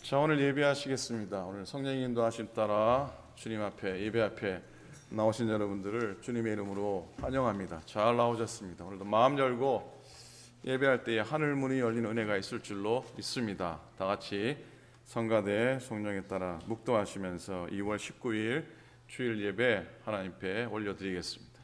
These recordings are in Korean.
자, 오늘 예배하시겠습니다. 오늘 성령 인도하심 따라 주님 앞에 예배 앞에 나오신 여러분들을 주님의 이름으로 환영합니다. 잘 나오셨습니다. 오늘도 마음 열고 예배할 때에 하늘 문이 열리는 은혜가 있을 줄로 믿습니다. 다 같이 성가대 성령에 따라 묵도하시면서 2월 19일 주일 예배 하나님 앞에 올려드리겠습니다.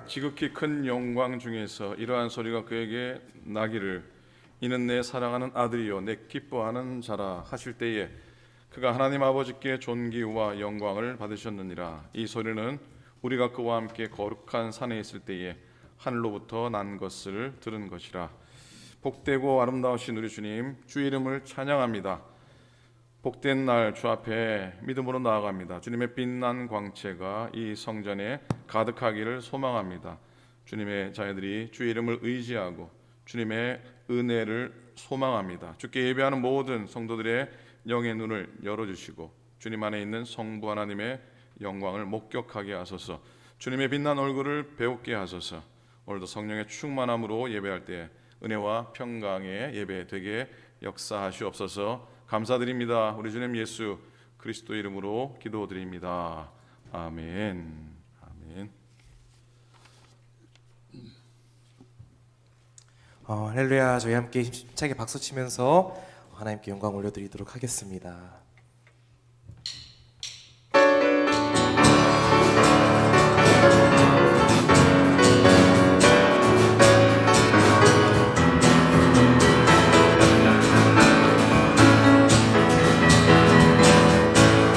지극히 큰 영광 중에서 이러한 소리가 그에게 나기를 이는 내 사랑하는 아들이요 내 기뻐하는 자라 하실 때에 그가 하나님 아버지께 존귀와 영광을 받으셨느니라. 이 소리는 우리가 그와 함께 거룩한 산에 있을 때에 하늘로부터 난 것을 들은 것이라. 복되고 아름다우신 우리 주님, 주 이름을 찬양합니다. 복된 날 주 앞에 믿음으로 나아갑니다. 주님의 빛난 광채가 이 성전에 가득하기를 소망합니다. 주님의 자녀들이 주의 이름을 의지하고 주님의 은혜를 소망합니다. 주께 예배하는 모든 성도들의 영의 눈을 열어주시고 주님 안에 있는 성부 하나님의 영광을 목격하게 하소서. 주님의 빛난 얼굴을 배우게 하소서. 오늘도 성령의 충만함으로 예배할 때 은혜와 평강의 예배 되게 역사하시옵소서. 감사드립니다. 우리 주님 예수 그리스도 이름으로 기도드립니다. 아멘. 아멘. 할렐루야. 저희 함께 힘차게 박수 치면서 하나님께 영광 올려드리도록 하겠습니다.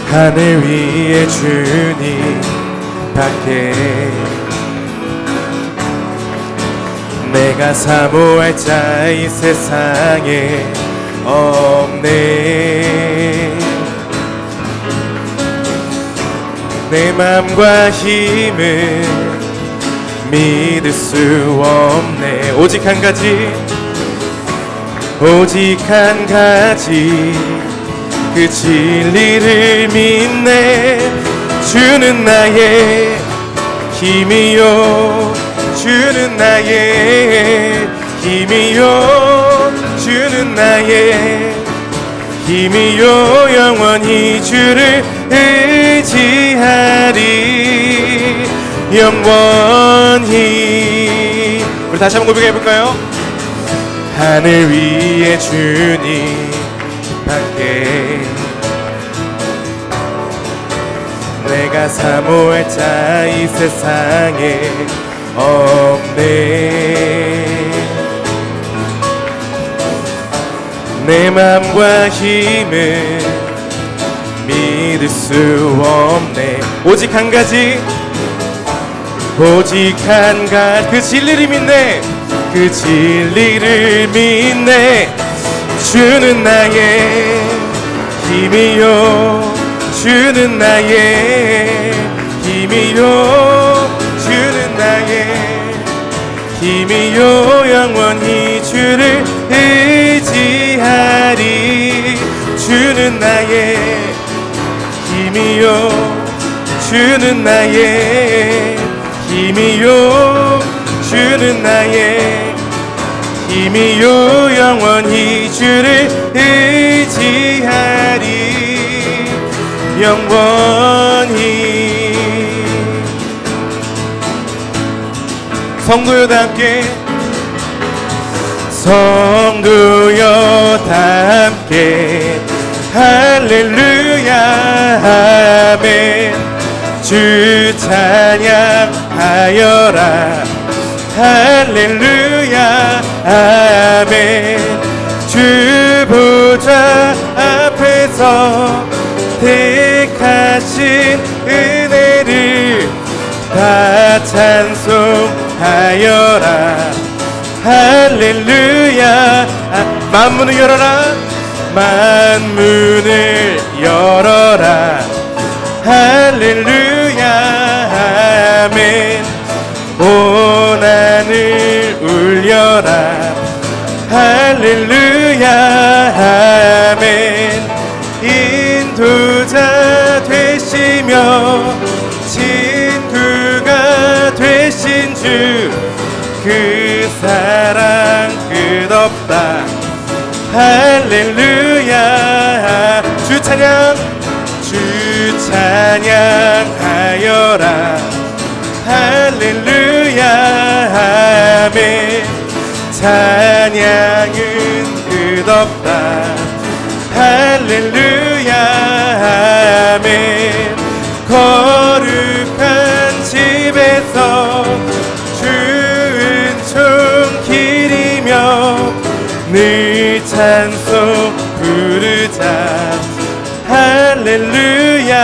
하늘 위에 주님 밖에 내가 사모할 자 이 세상에 없네. 내 맘과 힘은 믿을 수 없네. 오직 한 가지, 오직 한 가지, 그 진리를 믿네. 주는 나의 힘이요, 주는 나의 힘이요, 주는 나의 힘이요. 영원히 주를 의지하리. 영원히. 우리 다시 한번 고백해볼까요? 하늘 위에 주님 밖에 내가 사모할 자 이 세상에 없네. 내 맘과 힘은 믿을 수 없네. 오직 한 가지, 오직 한 가지, 그 진리를 믿네. 그 진리를 믿네. 주는 나의 힘이요, 주는 나의 힘이요, 주는 나의 힘이요. 영원히 주를 의지하리. 주는 나의 힘이요, 주는 나의 힘이요, 주는 나의 힘이요. 영원히 주를 의지하리. 영원히. 성도여 다 함께, 성도여 다 함께 할렐루야 아멘. 주 찬양하여라 할렐루야 아멘. 주 보좌 앞에서 택하신 은혜를 다 하여라. 할렐루야. 만문을 열어라. 만문을 열어라. 할렐루야. 아멘. 온 하늘 울려라. 할렐루야. 아멘. 인도자 되시며 친구가 되신 주, 그 사랑 끝없다. 할렐루야. 주 찬양, 주 찬양하여라. 할렐루야. 아멘. 찬양은 끝없다. 할렐루야. 아멘. 거룩한 집에서 주은총 기리며 늘 찬송 부르자. 할렐루야.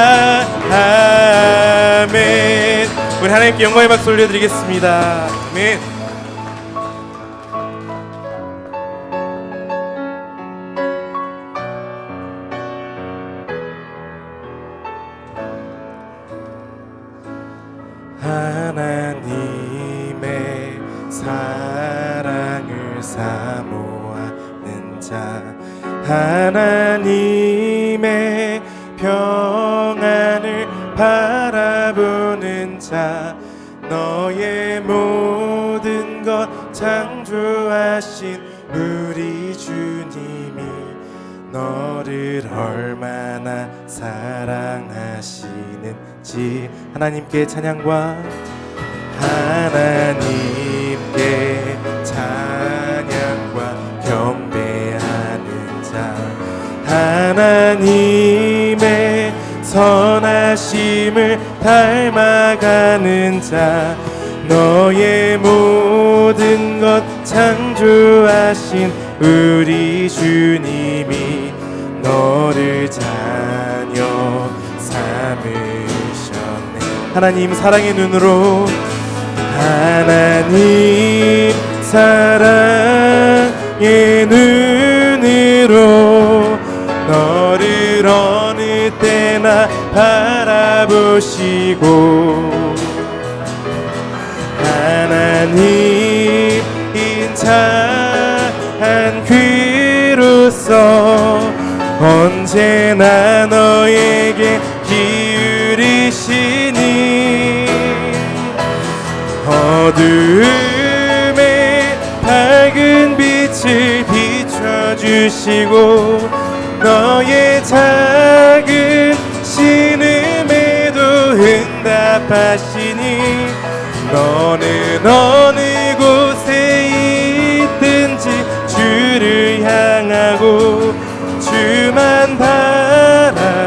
아멘. 우리 하나님께 영광의 박수 올려드리겠습니다. 아멘. 하나님의 사랑을 사모하는 자, 하나님의 평안을 바라보는 자, 너의 모든 것 창조하신 우리 주님이 너를 얼마나 사랑하시는지 하나님께 찬양과 하나님께 찬양과 경배하는 자, 하나님의 선하심을 닮아가는 자, 너의 모든 것 창조하신 우리 주님이 너를 자녀 삼으셨네. 하나님 사랑의 눈으로, 하나님 사랑의 눈으로 너를 어느 때나 바라보시고, 하나님 인자한 귀로서 언제나 너에게 기울이시니, 어두움에 밝은 빛을 비춰주시고 너의 작은 신음에도 응답하시니, 너는 어느 곳에 있든지 주를 향하고 주만 바라볼지라.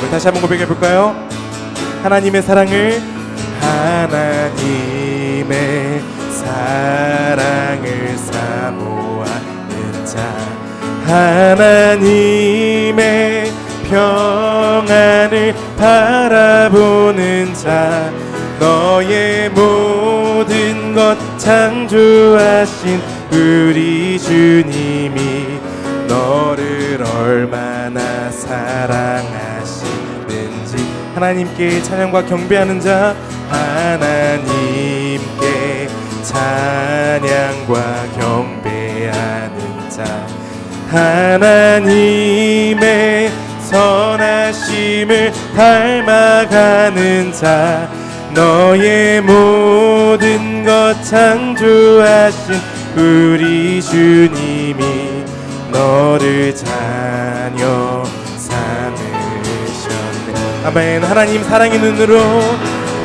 우리 다시 한번 고백해 볼까요? 하나님의 사랑을, 하나님의 사랑을 사모하는 자, 하나님의 평안을 바라보는 자, 너의 모든 것 창조하신 우리 주님이 너를 얼마나 사랑하시는지 하나님께 찬양과 경배하는 자, 하나님께 찬양과 경배하는 자, 하나님의 선하심을 닮아가는 자, 너의 모든 것 창조하신 우리 주님이 너를 자녀 삼으셨네. 아멘. 하나님 사랑의 눈으로,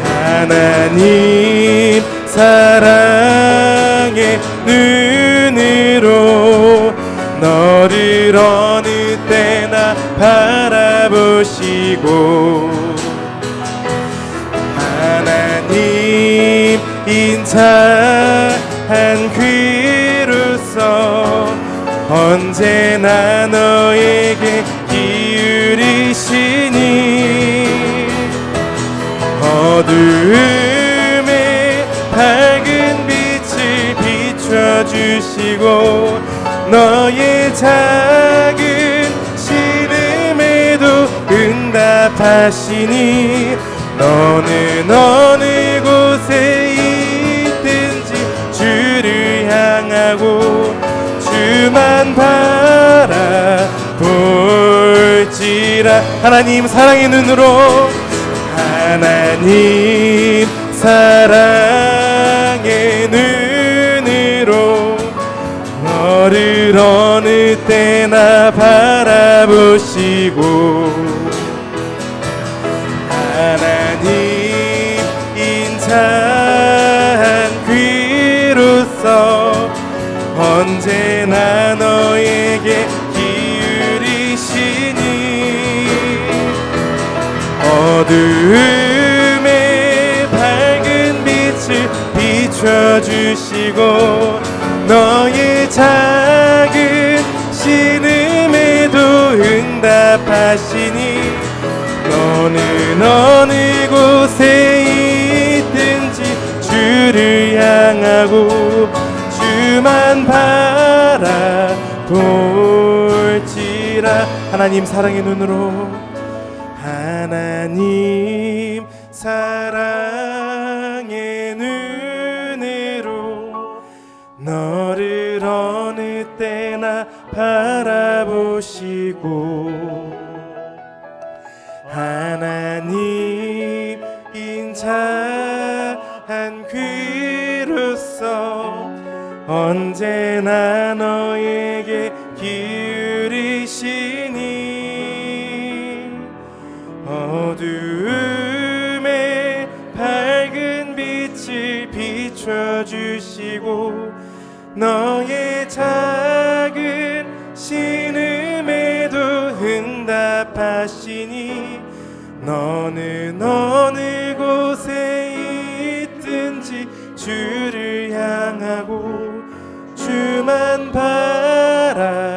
하나님 사랑의 눈으로 너를 어느 때나 바라보시고, 하나님 인자한 귀로서 언제나 너에게 기울이시니, 비춰주시고 너의 작은 신음에도 응답하시니 너는 어느 곳에 있든지 주를 향하고 주만 바라볼지라. 하나님 사랑의 눈으로, 하나님 사랑의 눈으로 너를 어느 때나 바라보시고 하나님 인자한 귀로서 언제나 너에게 기울이시니 어두움에 밝은 빛을 비춰주시고 너의 작은 신음에도 응답하시니 너는 어느 곳에 있든지 주를 향하고 주만 바라볼지라. 하나님 사랑의 눈으로, 하나님 사랑의 눈으로 너를 어느 때나 바라보시고 하나님 인자한 귀로서 언제나 너에게 기울이시니 어두움에 밝은 빛을 비춰주시고 너의 작은 신음에도 응답하시니 너는 어느 곳에 있든지 주를 향하고 주만 바라볼지라.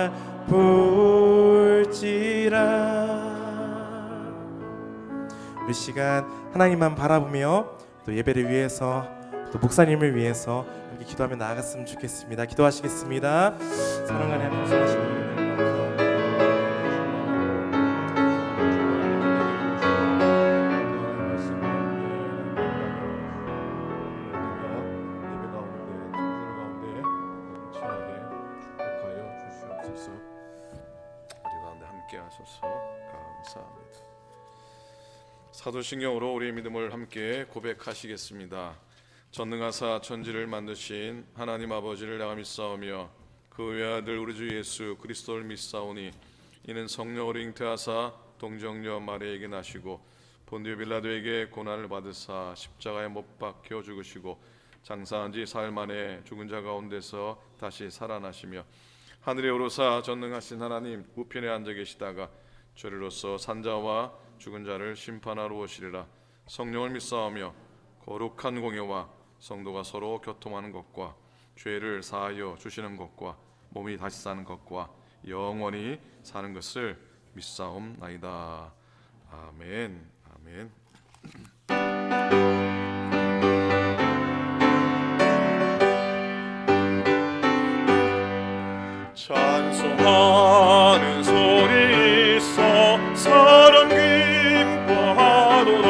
우리 시간 하나님만 바라보며 또 예배를 위해서 또 목사님을 위해서 함께 기도하며 나아갔으면 좋겠습니다. 기도하시겠습니다. 사랑하는 하나님, 하시는 감사합니다. 사도신경으로 우리의 믿음을 함께 고백하시겠습니다. 전능하사 천지를 만드신 하나님 아버지를 내가 믿사오며 그 외아들 우리 주 예수 그리스도를 믿사오니 이는 성령으로 잉태하사 동정녀 마리아에게 나시고 본디오 빌라도에게 고난을 받으사 십자가에 못 박혀 죽으시고 장사한 지 사흘 만에 죽은 자 가운데서 다시 살아나시며 하늘에 오르사 전능하신 하나님 우편에 앉아 계시다가 죄로서 산자와 죽은 자를 심판하러 오시리라. 성령을 믿사오며 거룩한 공예와 성도가 서로 교통하는 것과 죄를 사하여 주시는 것과 몸이 다시 사는 것과 영원히 사는 것을 믿사옵나이다. 아멘. 아멘. 찬송하는 소리 있어 사랑 기뻐하도다.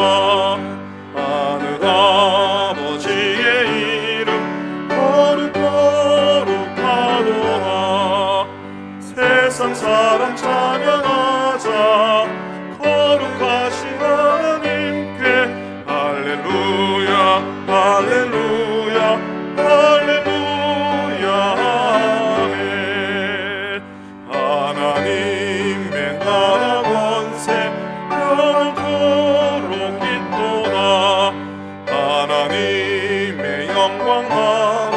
하늘 아버지의 이름 거룩하도다. 세상 사람 찬양하자. 거룩하신 하나님께 할렐루야 할렐루야 할렐루야 아멘. 하나님의 나라 권세 영원토록 있도다. 하나님의 영광 나라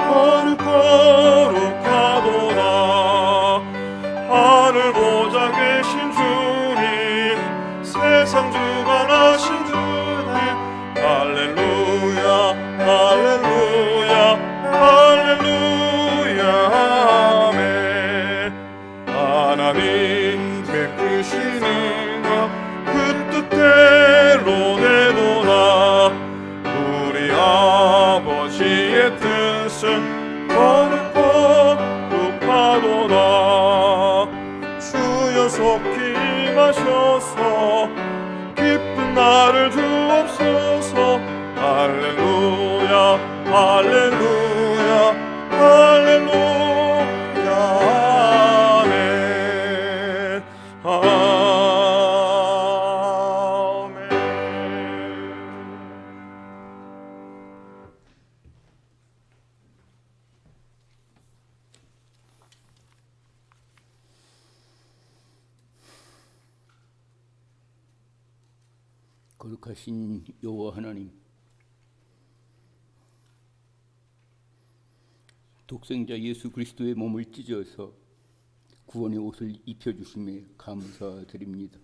거룩하도다. 하늘 보좌 계신 주님 세상 주관하신 주님 할렐루야 할렐루야 할렐루야 아멘. 하나님의 크신 은혜 그 뜻대로 되도다. 우리 아버지의 뜻은 거룩하도다. 주여 속히 임하셔서 기쁜 나를 주옵소서. 할렐루야 할렐루야 할렐루야 아멘 아멘. 거룩하신 여호와 하나님, 독생자 예수 그리스도의 몸을 찢어서 구원의 옷을 입혀주심에 감사드립니다.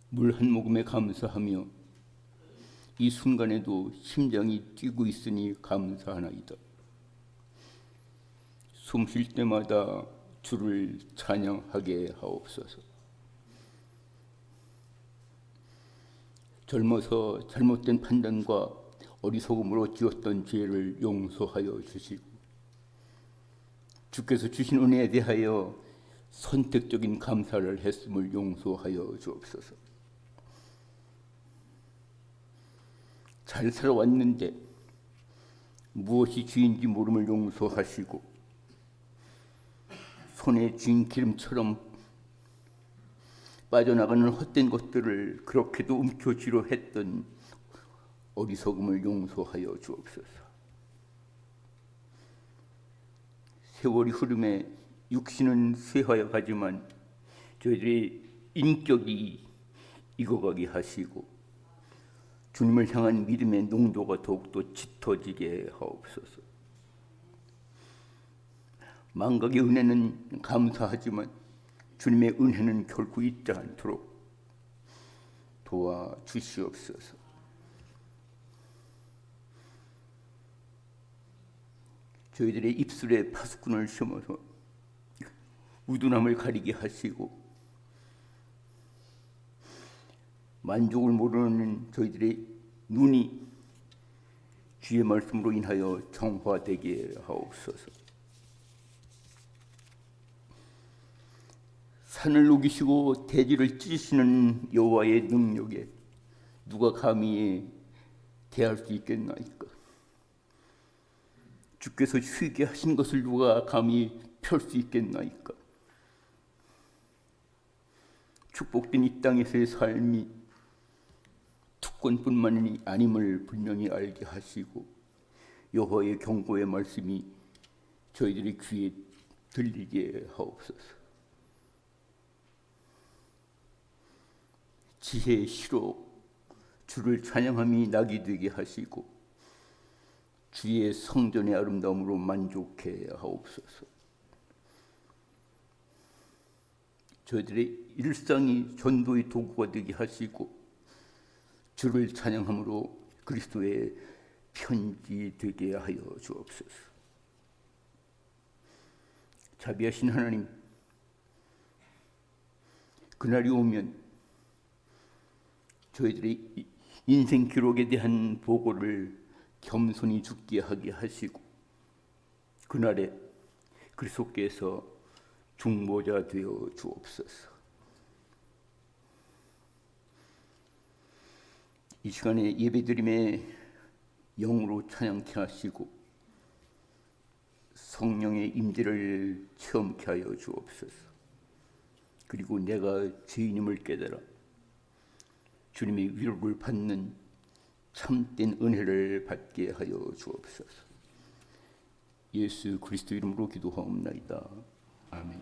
물 한 모금에 감사하며 이 순간에도 심장이 뛰고 있으니 감사하나이다. 숨 쉴 때마다 주를 찬양하게 하옵소서. 젊어서 잘못된 판단과 어리석음으로 지었던 죄를 용서하여 주시고 주께서 주신 은혜에 대하여 선택적인 감사를 했음을 용서하여 주옵소서. 잘 살아왔는데 무엇이 죄인지 모름을 용서하시고 손에 쥔 기름처럼 빠져나가는 헛된 것들을 그렇게도 움켜쥐려 했던 어리석음을 용서하여 주옵소서. 세월이 흐름에 육신은 쇠하여 가지만 저희들의 인격이 익어가게 하시고 주님을 향한 믿음의 농도가 더욱더 짙어지게 하옵소서. 망각의 은혜는 감사하지만 주님의 은혜는 결코 잊지 않도록 도와주시옵소서. 저희들의 입술에 파수꾼을 심어서 우둔함을 가리게 하시고 만족을 모르는 저희들의 눈이 주의 말씀으로 인하여 정화되게 하옵소서. 산을 녹이시고 대지를 찢으시는 여호와의 능력에 누가 감히 대할 수 있겠나이까? 주께서 쉬게 하신 것을 누가 감히 펼 수 있겠나이까? 축복된 이 땅에서의 삶이 특권뿐만이 아님을 분명히 알게 하시고 여호와의 경고의 말씀이 저희들의 귀에 들리게 하옵소서. 지혜의 시로 주를 찬양함이 낙이 되게 하시고 주의 성전의 아름다움으로 만족해 하옵소서. 저희들의 일상이 전도의 도구가 되게 하시고 주를 찬양함으로 그리스도의 편지 되게 하여 주옵소서. 자비하신 하나님, 그날이 오면 저희들의 인생 기록에 대한 보고를 겸손히 죽게 하게 하시고 그날에 그리스도께서 중보자 되어 주옵소서. 이 시간에 예배드림에 영으로 찬양케 하시고 성령의 임재를 체험케 하여 주옵소서. 그리고 내가 죄인임을 깨달아 주님의 위로를 받는 참된 은혜를 받게 하여 주옵소서. 예수 그리스도 이름으로 기도하옵나이다. 아멘.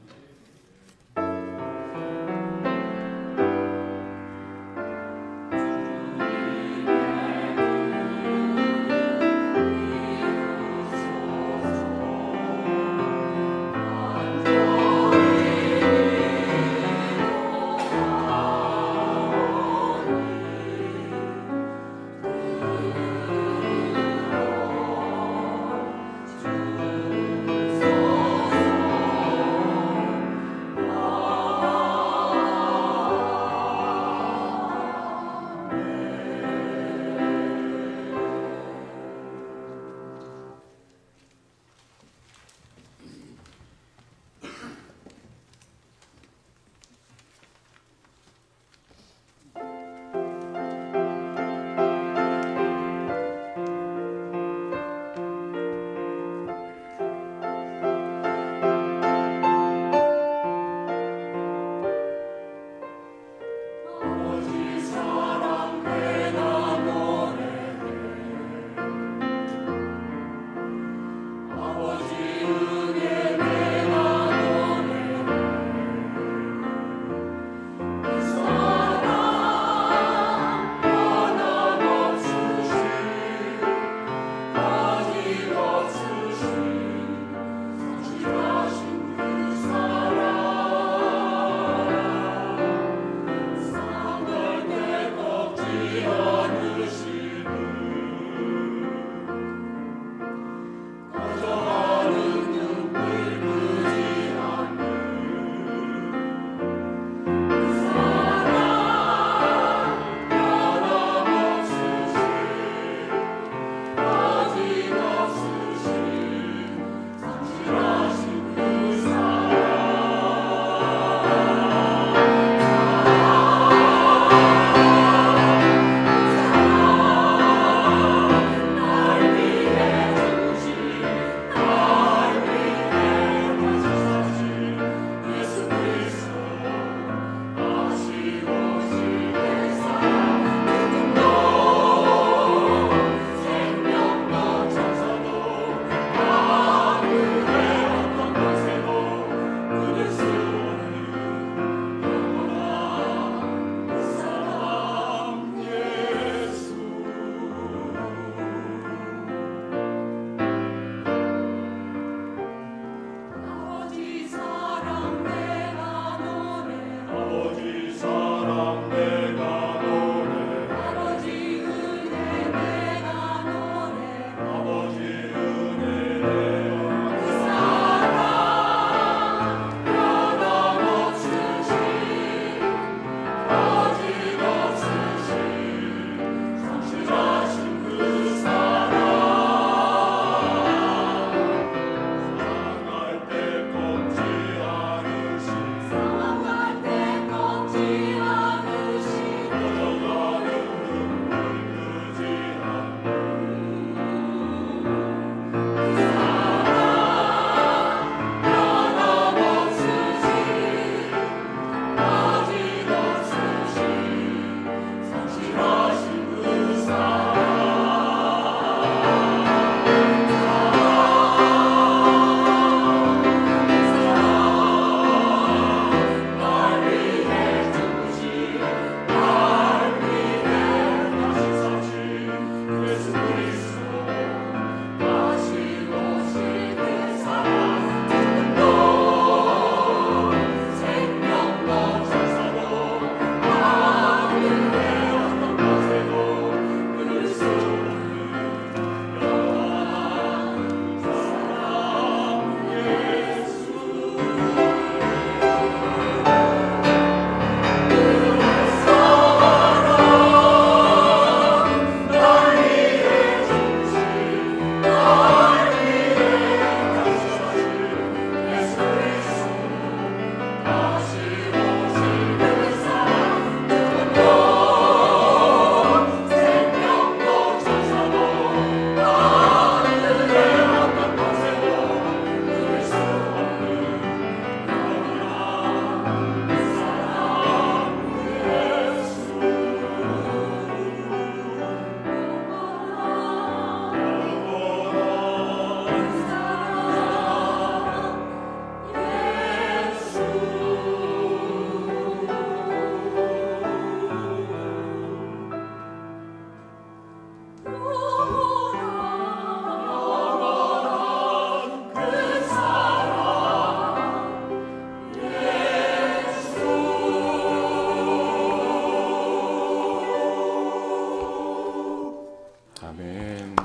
아멘.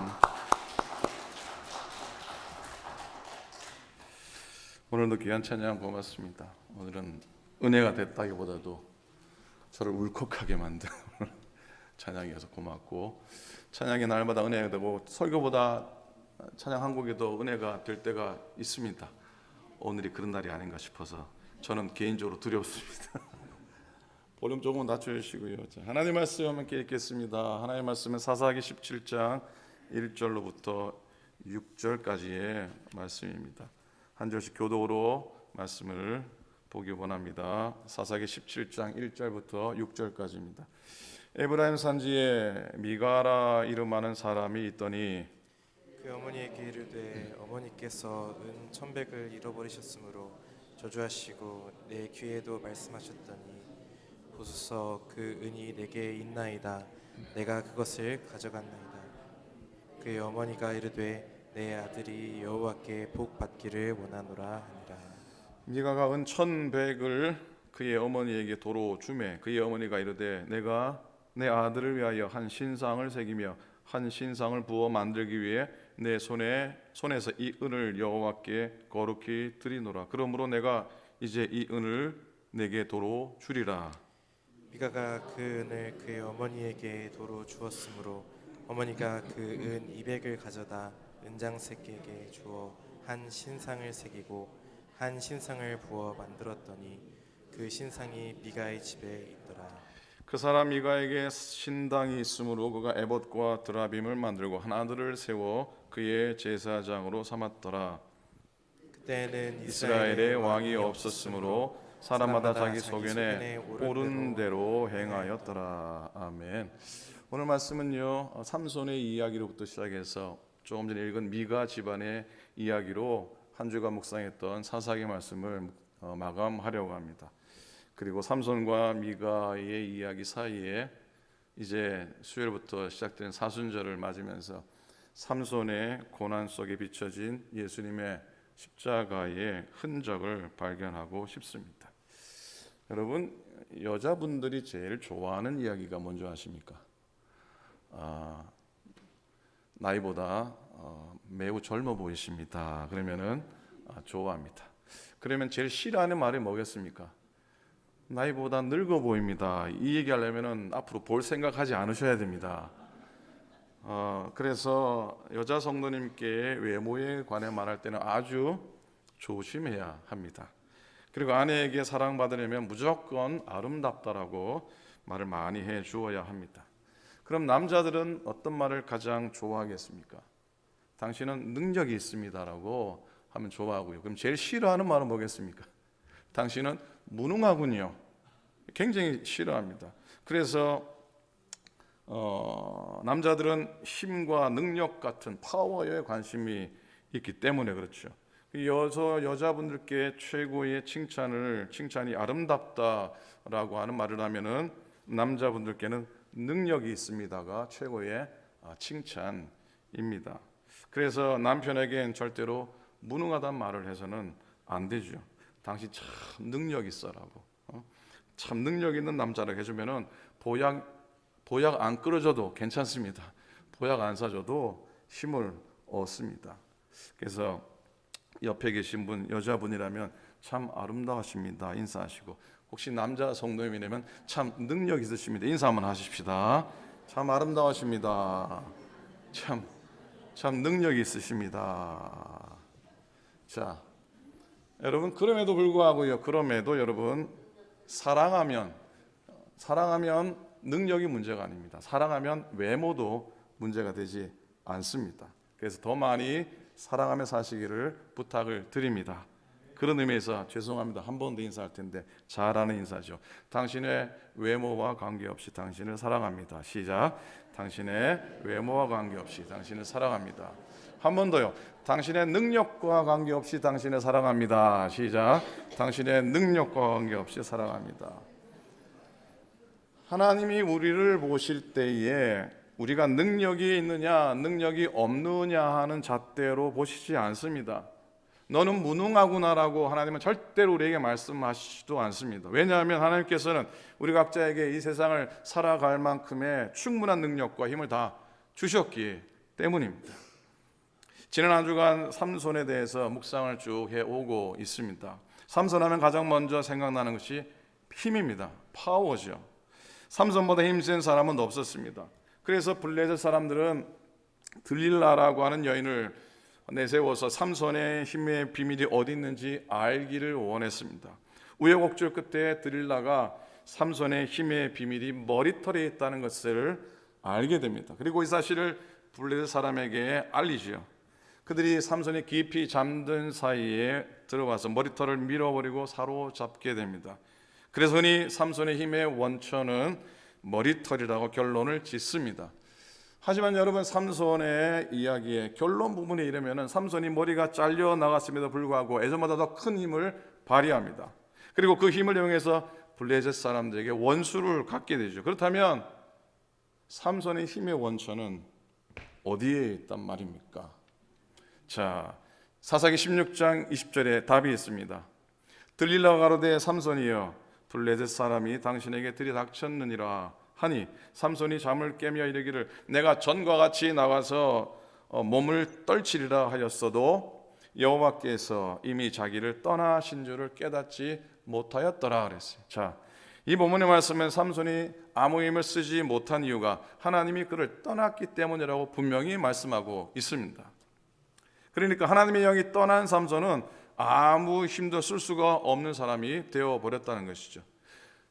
오늘도 귀한 찬양 고맙습니다. 오늘은 은혜가 됐다기보다도 저를 울컥하게 만든 찬양이어서 고맙고, 찬양이 날마다 은혜가 되고 설교보다 찬양 한 곡이 더 은혜가 될 때가 있습니다. 오늘이 그런 날이 아닌가 싶어서 저는 개인적으로 두렵습니다. 볼륨 조금 낮춰주시고요. 자, 하나님 말씀 함께 읽겠습니다. 하나님 말씀은 사사기 17장 1절로부터 6절까지의 말씀입니다. 한 절씩 교독으로 말씀을 보기 원합니다. 사사기 17장 1절부터 6절까지입니다. 에브라임 산지에 미가라 이름하는 사람이 있더니 그 어머니에게 이르되 어머니께서 은 1,100을 잃어버리셨으므로 저주하시고 내 귀에도 말씀하셨더니 보소서 그 은이 내게 있나이다. 내가 그것을 가져갔나이다. 그의 어머니가 이르되 내 아들이 여호와께 복 받기를 원하노라 하니라. 미가가 은 1,100을 그의 어머니에게 도로 주매 그의 어머니가 이르되 내가 내 아들을 위하여 한 신상을 새기며 한 신상을 부어 만들기 위해 내 손에서 이 은을 여호와께 거룩히 드리노라. 그러므로 내가 이제 이 은을 내게 도로 주리라. 미가가 그 은을 그의 어머니에게 도로 주었으므로 어머니가 그 은 200을 가져다 은장새끼에게 주어 한 신상을 새기고 한 신상을 부어 만들었더니 그 신상이 미가의 집에 있더라. 그 사람 미가에게 신당이 있으므로 그가 에봇과 드라빔을 만들고 한 아들을 세워 그의 제사장으로 삼았더라. 그때는 이스라엘의 왕이 없었으므로 사람마다 자기 소견에 옳은 대로 행하였더라. 아멘. 오늘 말씀은요, 삼손의 이야기로부터 시작해서 조금 전에 읽은 미가 집안의 이야기로 한 주가 묵상했던 사사기 말씀을 마감하려고 합니다. 그리고 삼손과 미가의 이야기 사이에 이제 수요일부터 시작된 사순절을 맞으면서 삼손의 고난 속에 비춰진 예수님의 십자가의 흔적을 발견하고 싶습니다. 여러분, 여자분들이 제일 좋아하는 이야기가 뭔지 아십니까? 나이보다 매우 젊어 보이십니다. 그러면은 좋아합니다. 그러면 제일 싫어하는 말이 뭐겠습니까? 나이보다 늙어 보입니다. 이 얘기하려면은 앞으로 볼 생각하지 않으셔야 됩니다. 그래서 여자 성도님께 외모에 관해 말할 때는 아주 조심해야 합니다. 그리고 아내에게 사랑받으려면 무조건 아름답다라고 말을 많이 해 주어야 합니다. 그럼 남자들은 어떤 말을 가장 좋아하겠습니까? 당신은 능력이 있습니다라고 하면 좋아하고요. 그럼 제일 싫어하는 말은 뭐겠습니까? 당신은 무능하군요. 굉장히 싫어합니다. 그래서 남자들은 힘과 능력 같은 파워에 관심이 있기 때문에 그렇죠. 여자분들께 최고의 칭찬이 아름답다라고 하는 말을 하면은 남자분들께는 능력이 있습니다가 최고의 칭찬입니다. 그래서 남편에겐 절대로 무능하다는 말을 해서는 안 되죠. 당신 참 능력 있어라고, 참 능력 있는 남자라고 해주면은 보약 안 끌어줘도 괜찮습니다. 보약 안 사줘도 힘을 얻습니다. 그래서 옆에 계신 분 여자분이라면 참 아름다우십니다 인사하시고, 혹시 남자 성도님이라면 참 능력 있으십니다 인사 한번 하십시다. 참 아름다우십니다. 참 능력이 있으십니다. 자, 여러분, 그럼에도 불구하고요, 그럼에도 여러분, 사랑하면 능력이 문제가 아닙니다. 사랑하면 외모도 문제가 되지 않습니다. 그래서 더 많이 사랑하며 사시기를 부탁을 드립니다. 그런 의미에서 죄송합니다. 한 번 더 인사할 텐데 잘하는 인사죠. 당신의 외모와 관계없이 당신을 사랑합니다. 시작. 당신의 외모와 관계없이 당신을 사랑합니다. 한 번 더요. 당신의 능력과 관계없이 당신을 사랑합니다. 시작. 당신의 능력과 관계없이 사랑합니다. 하나님이 우리를 보실 때에 우리가 능력이 있느냐 능력이 없느냐 하는 잣대로 보시지 않습니다. 너는 무능하구나라고 하나님은 절대로 우리에게 말씀하시지도 않습니다. 왜냐하면 하나님께서는 우리 각자에게 이 세상을 살아갈 만큼의 충분한 능력과 힘을 다 주셨기 때문입니다. 지난 한 주간 삼손에 대해서 묵상을 쭉 해오고 있습니다. 삼손하면 가장 먼저 생각나는 것이 힘입니다. 파워죠. 삼손보다 힘센 사람은 없었습니다. 그래서 블레셋 사람들은 들릴라라고 하는 여인을 내세워서 삼손의 힘의 비밀이 어디 있는지 알기를 원했습니다. 우여곡절 끝에 들릴라가 삼손의 힘의 비밀이 머리털에 있다는 것을 알게 됩니다. 그리고 이 사실을 블레셋 사람에게 알리죠. 그들이 삼손이 깊이 잠든 사이에 들어와서 머리털을 밀어버리고 사로잡게 됩니다. 그래서 흔히 삼손의 힘의 원천은 머리털이라고 결론을 짓습니다. 하지만 여러분, 삼손의 이야기의 결론 부분에 이르면은 삼손이 머리가 잘려 나갔음에도 불구하고 예전보다 더 큰 힘을 발휘합니다. 그리고 그 힘을 이용해서 블레셋 사람들에게 원수를 갖게 되죠. 그렇다면 삼손의 힘의 원천은 어디에 있단 말입니까? 자, 사사기 16장 20절에 답이 있습니다. 들릴라가 가로되 삼손이여 블레셋 사람이 당신에게 들이닥쳤느니라 하니 삼손이 잠을 깨며 이르기를 내가 전과 같이 나가서 몸을 떨치리라 하였어도 여호와께서 이미 자기를 떠나신 줄을 깨닫지 못하였더라 그랬어요. 자, 이 본문의 말씀은 삼손이 아무 힘을 쓰지 못한 이유가 하나님이 그를 떠났기 때문이라고 분명히 말씀하고 있습니다. 그러니까 하나님의 영이 떠난 삼손은 아무 힘도 쓸 수가 없는 사람이 되어버렸다는 것이죠.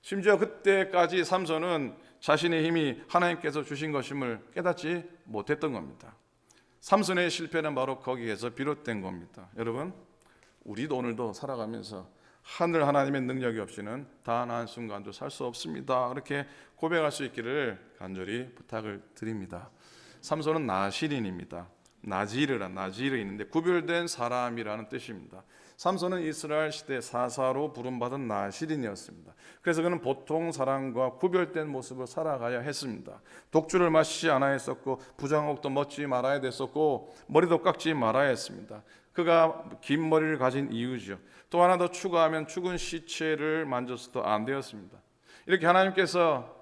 심지어 그때까지 삼손은 자신의 힘이 하나님께서 주신 것임을 깨닫지 못했던 겁니다. 삼손의 실패는 바로 거기에서 비롯된 겁니다. 여러분, 우리도 오늘도 살아가면서 하늘 하나님의 능력이 없이는 단 한순간도 살 수 없습니다. 그렇게 고백할 수 있기를 간절히 부탁을 드립니다. 삼손은 나실인입니다. 나지르인인데 구별된 사람이라는 뜻입니다. 삼손은 이스라엘 시대 사사로 부름받은 나실인이었습니다. 그래서 그는 보통 사람과 구별된 모습을 살아가야 했습니다. 독주를 마시지 않아야 했었고 부장옥도 먹지 말아야 됐었고 머리도 깎지 말아야 했습니다. 그가 긴 머리를 가진 이유죠. 또 하나 더 추가하면 죽은 시체를 만져서도 안 되었습니다. 이렇게 하나님께서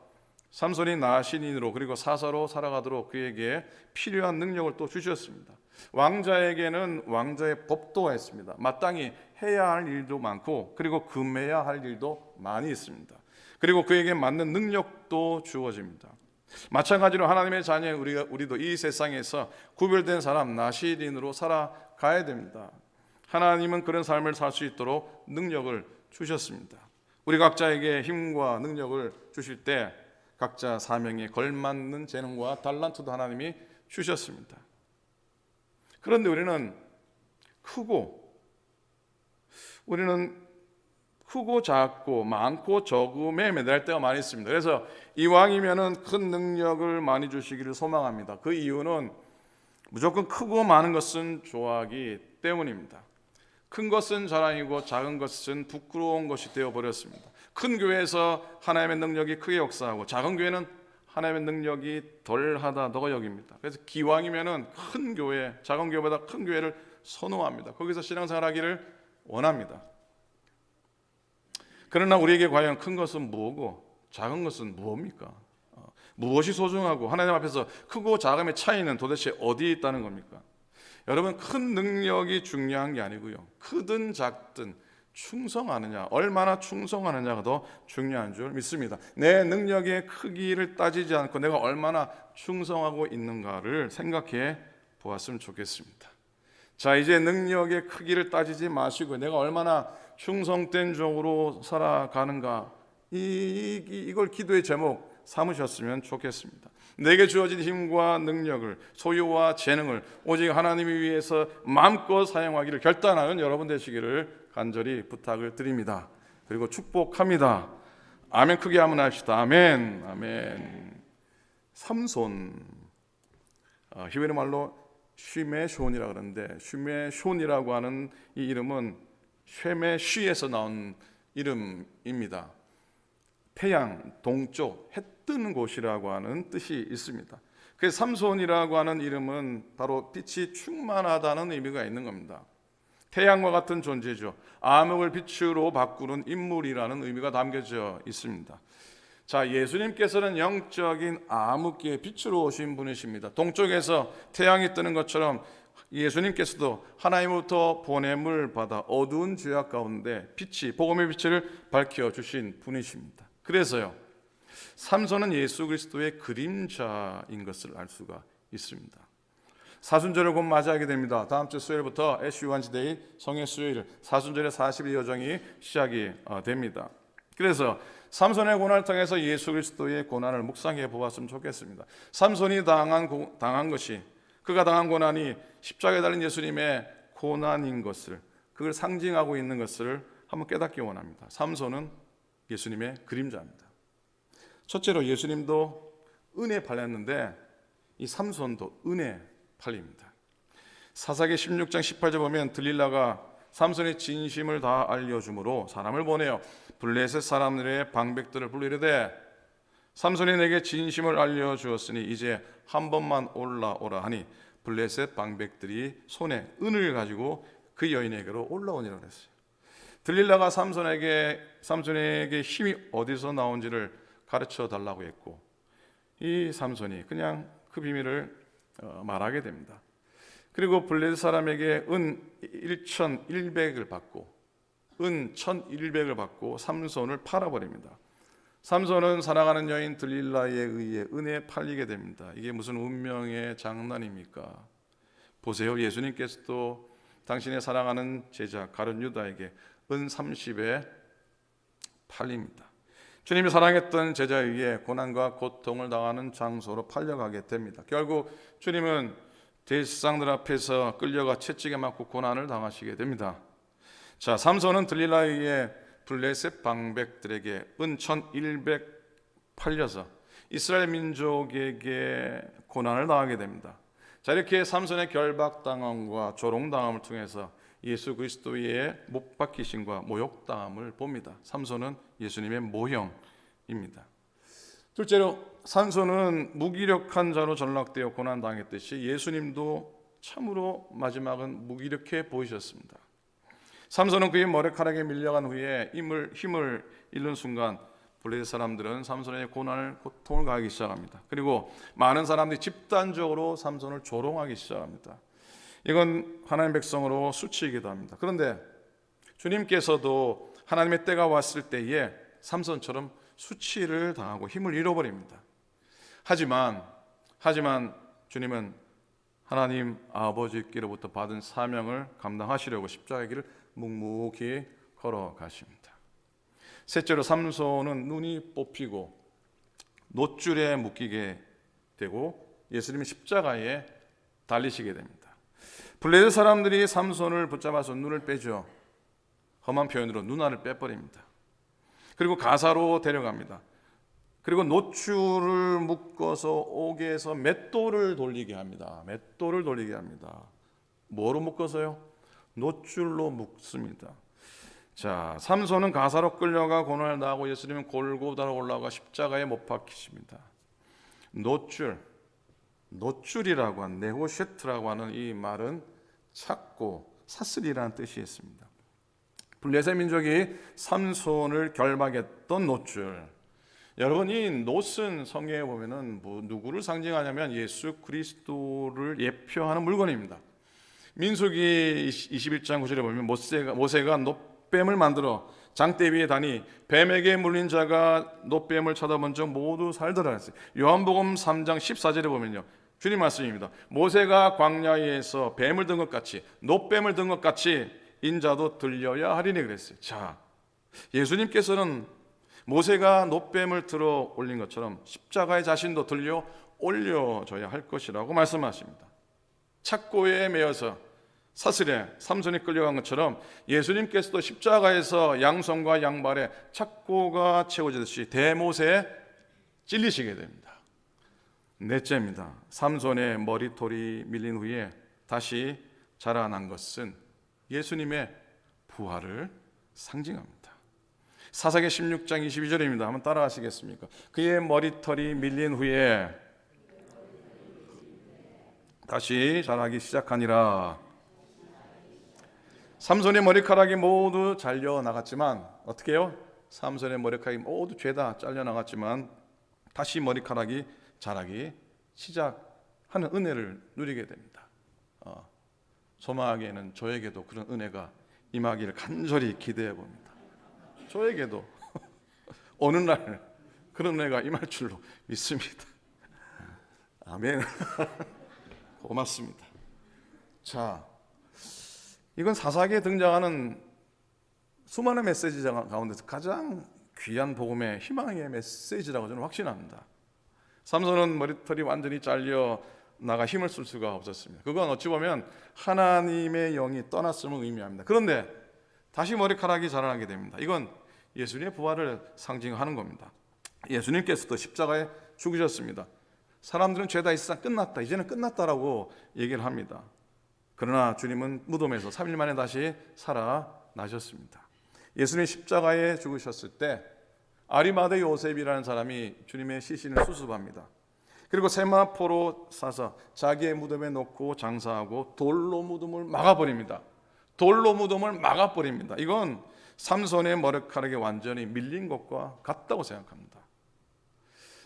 삼손이 나신인으로 그리고 사사로 살아가도록 그에게 필요한 능력을 또 주셨습니다. 왕자에게는 왕자의 법도가 있습니다. 마땅히 해야 할 일도 많고 그리고 금해야 할 일도 많이 있습니다. 그리고 그에게 맞는 능력도 주어집니다. 마찬가지로 하나님의 자녀 우리도 이 세상에서 구별된 사람 나실인으로 살아가야 됩니다. 하나님은 그런 삶을 살 수 있도록 능력을 주셨습니다. 우리 각자에게 힘과 능력을 주실 때 각자 사명에 걸맞는 재능과 달란트도 하나님이 주셨습니다. 그런데 우리는 크고 작고 많고 적음에 매달릴 때가 많이 있습니다. 그래서 이왕이면은 큰 능력을 많이 주시기를 소망합니다. 그 이유는 무조건 크고 많은 것은 좋아하기 때문입니다. 큰 것은 자랑이고 작은 것은 부끄러운 것이 되어버렸습니다. 큰 교회에서 하나님의 능력이 크게 역사하고 작은 교회는 하나님의 능력이 덜하다고 여깁니다. 그래서 기왕이면은 큰 교회, 작은 교회보다 큰 교회를 선호합니다. 거기서 신앙생활하기를 원합니다. 그러나 우리에게 과연 큰 것은 뭐고 작은 것은 무엇입니까? 무엇이 소중하고 하나님 앞에서 크고 작음의 차이는 도대체 어디에 있다는 겁니까? 여러분, 큰 능력이 중요한 게 아니고요. 크든 작든 충성하느냐, 얼마나 충성하느냐가 더 중요한 줄 믿습니다. 내 능력의 크기를 따지지 않고 내가 얼마나 충성하고 있는가를 생각해 보았으면 좋겠습니다. 자, 이제 능력의 크기를 따지지 마시고 내가 얼마나 충성된 종으로 살아가는가, 이걸 기도의 제목 삼으셨으면 좋겠습니다. 내게 주어진 힘과 능력을, 소유와 재능을 오직 하나님을 위해서 마음껏 사용하기를 결단하는 여러분 되시기를 간절히 부탁을 드립니다. 그리고 축복합니다. 아멘. 크게 한번 합시다. 아멘. 아멘. 삼손, 히브리 말로 쉬메숀이라고 그러는데 쉬메숀이라고 하는 이 이름은 쉐메쉬에서 나온 이름입니다. 태양 동쪽 해 뜨는 곳이라고 하는 뜻이 있습니다. 그래서 삼손이라고 하는 이름은 바로 빛이 충만하다는 의미가 있는 겁니다. 태양과 같은 존재죠. 암흑을 빛으로 바꾸는 인물이라는 의미가 담겨져 있습니다. 자, 예수님께서는 영적인 암흑기의 빛으로 오신 분이십니다. 동쪽에서 태양이 뜨는 것처럼 예수님께서도 하나님으로부터 보냄을 받아 어두운 죄악 가운데 빛이 복음의 빛을 밝혀 주신 분이십니다. 그래서요, 삼손은 예수 그리스도의 그림자인 것을 알 수가 있습니다. 사순절을 곧 맞이하게 됩니다. 다음 주 수요일부터 애쉬 완치데이 성의 수요일 사순절의 40일 여정이 시작이 됩니다. 그래서 삼손의 고난을 통해서 예수 그리스도의 고난을 묵상해 보았으면 좋겠습니다. 삼손이 당한 것이, 그가 당한 고난이 십자가에 달린 예수님의 고난인 것을, 그걸 상징하고 있는 것을 한번 깨닫기 원합니다. 삼손은 예수님의 그림자입니다. 첫째로 예수님도 은혜 팔렸는데 이 삼손도 은혜 팔립니다. 사사기 16장 18절 보면 들릴라가 삼손의 진심을 다 알려주므로 사람을 보내어 블레셋 사람들의 방백들을 불리르되 삼손이 내게 진심을 알려주었으니 이제 한 번만 올라오라 하니 블레셋 방백들이 손에 은을 가지고 그 여인에게로 올라오니라 그랬어요. 들릴라가 삼손에게 힘이 어디서 나온지를 가르쳐 달라고 했고 이 삼손이 그냥 그 비밀을 말하게 됩니다. 그리고 블레셋 사람에게 은 1,100을 받고 은 1,100을 받고 삼손을 팔아버립니다. 삼손은 사랑하는 여인 들릴라에 의해 은혜에 팔리게 됩니다. 이게 무슨 운명의 장난입니까? 보세요. 예수님께서도 당신의 사랑하는 제자 가룟 유다에게 은 30에 팔립니다. 주님이 사랑했던 제자에 의해 고난과 고통을 당하는 장소로 팔려가게 됩니다. 결국 주님은 대제사장들 앞에서 끌려가 채찍에 맞고 고난을 당하시게 됩니다. 자, 삼손은 들릴라에 의해 블레셋 방백들에게 은 1,100 팔려서 이스라엘 민족에게 고난을 당하게 됩니다. 자, 이렇게 삼손의 결박당함과 조롱당함을 통해서 예수 그리스도의 못 박히심과 모욕당함을 봅니다. 삼손은 예수님의 모형입니다. 둘째로 삼손은 무기력한 자로 전락되어 고난당했듯이 예수님도 참으로 마지막은 무기력해 보이셨습니다. 삼손은 그의 머리카락에 밀려간 후에 힘을 잃는 순간 블레셋 사람들은 삼손의 고통을 가하기 시작합니다. 그리고 많은 사람들이 집단적으로 삼손을 조롱하기 시작합니다. 이건 하나님 백성으로 수치이기도 합니다. 그런데 주님께서도 하나님의 때가 왔을 때에 삼손처럼 수치를 당하고 힘을 잃어버립니다. 하지만 주님은 하나님 아버지께로부터 받은 사명을 감당하시려고 십자가의 길을 묵묵히 걸어가십니다. 셋째로 삼손은 눈이 뽑히고 놋줄에 묶이게 되고 예수님이 십자가에 달리시게 됩니다. 블레셋 사람들이 삼손을 붙잡아서 눈을 빼죠. 험한 표현으로 눈알을 빼버립니다. 그리고 가사로 데려갑니다. 그리고 놋줄을 묶어서 옥에서 맷돌을 돌리게 합니다. 맷돌을 돌리게 합니다. 뭐로 묶어서요? 놋줄로 묶습니다. 자, 삼손은 가사로 끌려가 고난을 당하고 예수님은 골고다로 올라가 십자가에 못 박히십니다. 놋줄이라고 하는 네호셰트라고 하는 이 말은 찾고 사슬이라는 뜻이 있습니다. 블레셋 민족이 삼손을 결박했던 놋줄. 여러분, 이 놋은 성경에 보면은 누구를 상징하냐면 예수 그리스도를 예표하는 물건입니다. 민수기 21장 9절에 보면 모세가 놋뱀을 만들어 장대 위에 다니 뱀에게 물린 자가 놋뱀을 쳐다본 적 모두 살더라 했어요. 요한복음 3장 14절에 보면요, 주님 말씀입니다. 모세가 광야에서 뱀을 든 것 같이 놋뱀을 든 것 같이 인자도 들려야 하리니 그랬어요. 자, 예수님께서는 모세가 놋뱀을 들어 올린 것처럼 십자가의 자신도 들려 올려줘야 할 것이라고 말씀하십니다. 착고에 매여서 사슬에 삼손이 끌려간 것처럼 예수님께서도 십자가에서 양손과 양발에 착고가 채워지듯이 대못에 찔리시게 됩니다. 넷째입니다. 삼손의 머리털이 밀린 후에 다시 자라난 것은 예수님의 부활을 상징합니다. 사사기 16장 22절입니다. 한번 따라하시겠습니까? 그의 머리털이 밀린 후에 다시 자라기 시작하니라. 삼손의 머리카락이 모두 잘려 나갔지만 어떻게 해요? 삼손의 머리카락이 모두 죄다 잘려나갔지만 다시 머리카락이 자라기 시작하는 은혜를 누리게 됩니다. 조마에게는 저에게도 그런 은혜가 임하기를 간절히 기대해 봅니다. 저에게도 어느 날 그런 은혜가 임할 줄로 믿습니다. 아멘. 고맙습니다. 자, 이건 사사기에 등장하는 수많은 메시지 가운데서 가장 귀한 복음의 희망의 메시지라고 저는 확신합니다. 삼손은 머리털이 완전히 잘려 나가 힘을 쓸 수가 없었습니다. 그건 어찌 보면 하나님의 영이 떠났음을 의미합니다. 그런데 다시 머리카락이 자라나게 됩니다. 이건 예수님의 부활을 상징하는 겁니다. 예수님께서도 십자가에 죽으셨습니다. 사람들은 죄다 이 세상 끝났다, 이제는 끝났다라고 얘기를 합니다. 그러나 주님은 무덤에서 3일 만에 다시 살아나셨습니다. 예수님 십자가에 죽으셨을 때 아리마대 요셉이라는 사람이 주님의 시신을 수습합니다. 그리고 세마포로 싸서 자기의 무덤에 놓고 장사하고 돌로 무덤을 막아버립니다. 돌로 무덤을 막아버립니다. 이건 삼손의 머리카락이 완전히 밀린 것과 같다고 생각합니다.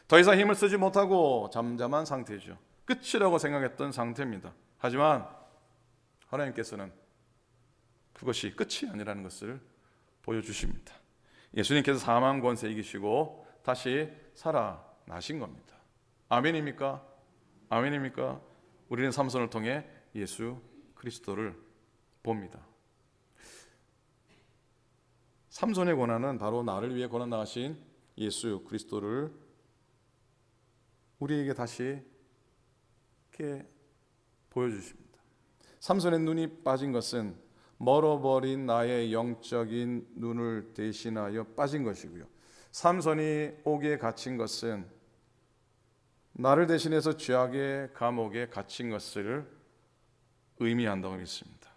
더 이상 힘을 쓰지 못하고 잠잠한 상태죠. 끝이라고 생각했던 상태입니다. 하지만 하나님께서는 그것이 끝이 아니라는 것을 보여주십니다. 예수님께서 사망 권세 이기시고 다시 살아나신 겁니다. 아멘입니까? 아멘입니까? 우리는 삼손을 통해 예수 그리스도를 봅니다. 삼손의 고난은 바로 나를 위해 고난 당하신 예수 그리스도를 우리에게 다시 이렇게 보여주십니다. 삼손의 눈이 빠진 것은 멀어버린 나의 영적인 눈을 대신하여 빠진 것이고요. 삼손이 옥에 갇힌 것은 나를 대신해서 죄악의 감옥에 갇힌 것을 의미한다고 믿습니다.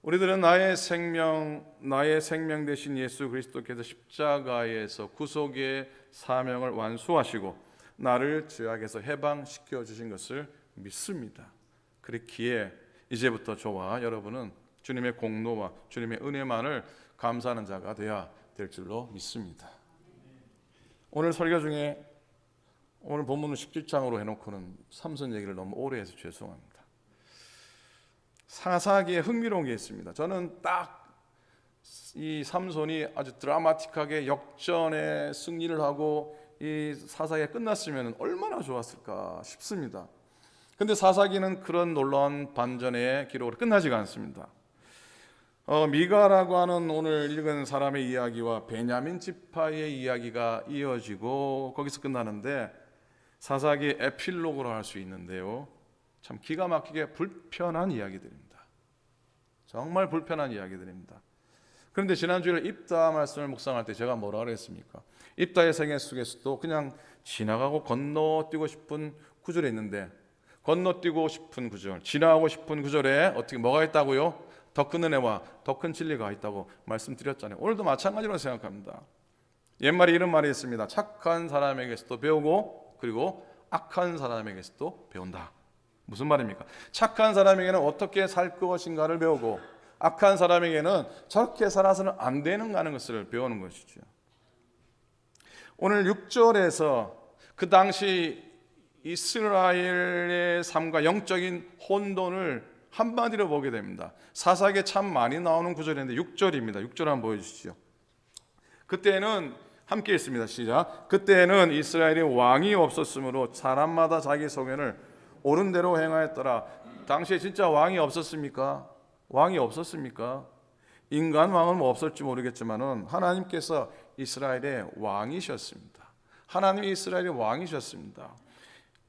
우리들은 나의 생명 대신 예수 그리스도께서 십자가에서 구속의 사명을 완수하시고 나를 죄악에서 해방시켜 주신 것을 믿습니다. 그렇기에 이제부터 저와 여러분은 주님의 공로와 주님의 은혜만을 감사하는 자가 되어야 될 줄로 믿습니다. 오늘 설교 중에 오늘 본문은 17장으로 해놓고는 삼손 얘기를 너무 오래 해서 죄송합니다. 사사기에 흥미로운 게 있습니다. 저는 딱 이 삼손이 아주 드라마틱하게 역전의 승리를 하고 이 사사기가 끝났으면 얼마나 좋았을까 싶습니다. 근데 사사기는 그런 놀라운 반전의 기록으로 끝나지가 않습니다. 미가라고 하는 오늘 읽은 사람의 이야기와 베냐민 지파의 이야기가 이어지고 거기서 끝나는데 사사기 에필로그로 할 수 있는데요, 참 기가 막히게 불편한 이야기들입니다. 정말 불편한 이야기들입니다. 그런데 지난주에 입다 말씀을 묵상할 때 제가 뭐라 그랬습니까? 입다의 생애 속에서도 그냥 지나가고 건너뛰고 싶은 구절이 있는데, 건너뛰고 싶은 구절, 지나가고 싶은 구절에 어떻게 뭐가 있다고요? 더 큰 은혜와 더 큰 진리가 있다고 말씀드렸잖아요. 오늘도 마찬가지로 생각합니다. 옛말에 이런 말이 있습니다. 착한 사람에게서도 배우고 그리고 악한 사람에게서도 배운다. 무슨 말입니까? 착한 사람에게는 어떻게 살 것인가를 배우고 악한 사람에게는 저렇게 살아서는 안 되는 하는 것을 배우는 것이죠. 오늘 6절에서 그 당시 이스라엘의 삶과 영적인 혼돈을 한마디로 보게 됩니다. 사사기에 참 많이 나오는 구절인데 6절입니다. 6절 한번 보여주시죠. 그때는 함께 있습니다. 시작. 그때는 이스라엘이 왕이 없었으므로 사람마다 자기 소견을 옳은 대로 행하였더라. 당시에 진짜 왕이 없었습니까? 왕이 없었습니까? 인간 왕은 뭐 없을지 모르겠지만은 하나님께서 이스라엘의 왕이셨습니다. 하나님이 이스라엘의 왕이셨습니다.